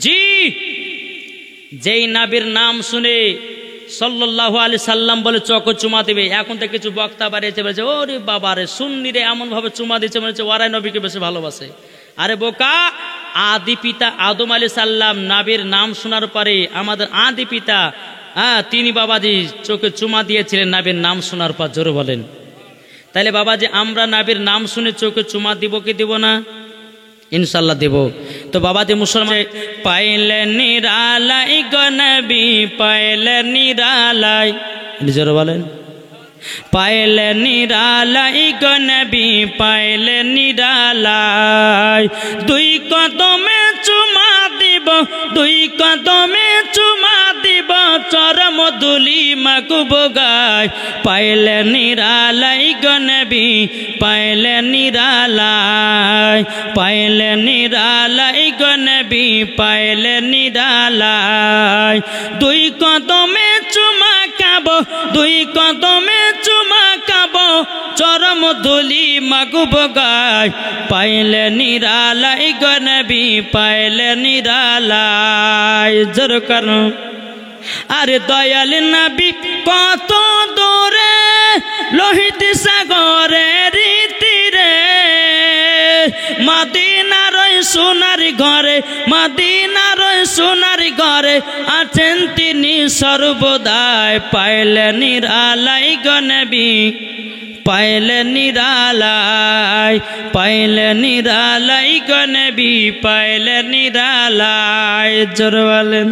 জি। যেই নবীর নাম শুনে সাল্লাল্লাহু আলাইহি সাল্লাম বলে চোখে চুমা দিবে, এখন তো কিছু বক্তা বাড়িয়েছে বলছে ওরে বাবা রে সুন্নি রে এমন ভাবে চুমা দিচ্ছে মনে হচ্ছে ওরাই নবীকে বেশি ভালোবাসে। আরে বোকা, আদি পিতা আদম আলাইহিস সালাম নবীর নাম শোনার পরে আমাদের আদি পিতা তিনি বাবাজি চোখে চুমা দিয়েছিলেন নবীর নাম শোনার পর। জোরে বলেন। তাহলে বাবাজি আমরা নবীর নাম শুনে চোখে চুমা দিব কি দিব না? ইনশাল্লাহ দেব। তো বাবাজি মুসলমান পাইলে নিরালাই গো নবী পাইলে নিরালাই, জোরে বলেন পাইলে নিরালাই গো নবী পাইলে নিরালাই, 2 কদমে চুমা দিব 2 কদমে চুমা দিব চরম ধুলি মাকুব গায়, পাইলে নিরালাই গো নবী পাইলে নিরালাই, পাইলে নিরালাই গো নবী পাইলে নিরালাই, 2 কদমে চুমা খাবো 2 কদমে চুমা খাবো চরম ধুলি মাকুব গায়, পাইলে নিরালাই গো নবী পাইলে নিরালাই। জোর করো। আরে দয়াল নবী কত দূরে লোহিত সাগরের তীরে, মদিনার সোনার ঘরে মদিনার সোনার ঘরে আছেন তিনি সর্বদাই, পাইলে নিরালাই গো নবী পাইলে নিরালাই, পাইলে নিরালাই গো নবী পাইলে নিরালাই। জোরে বলেন।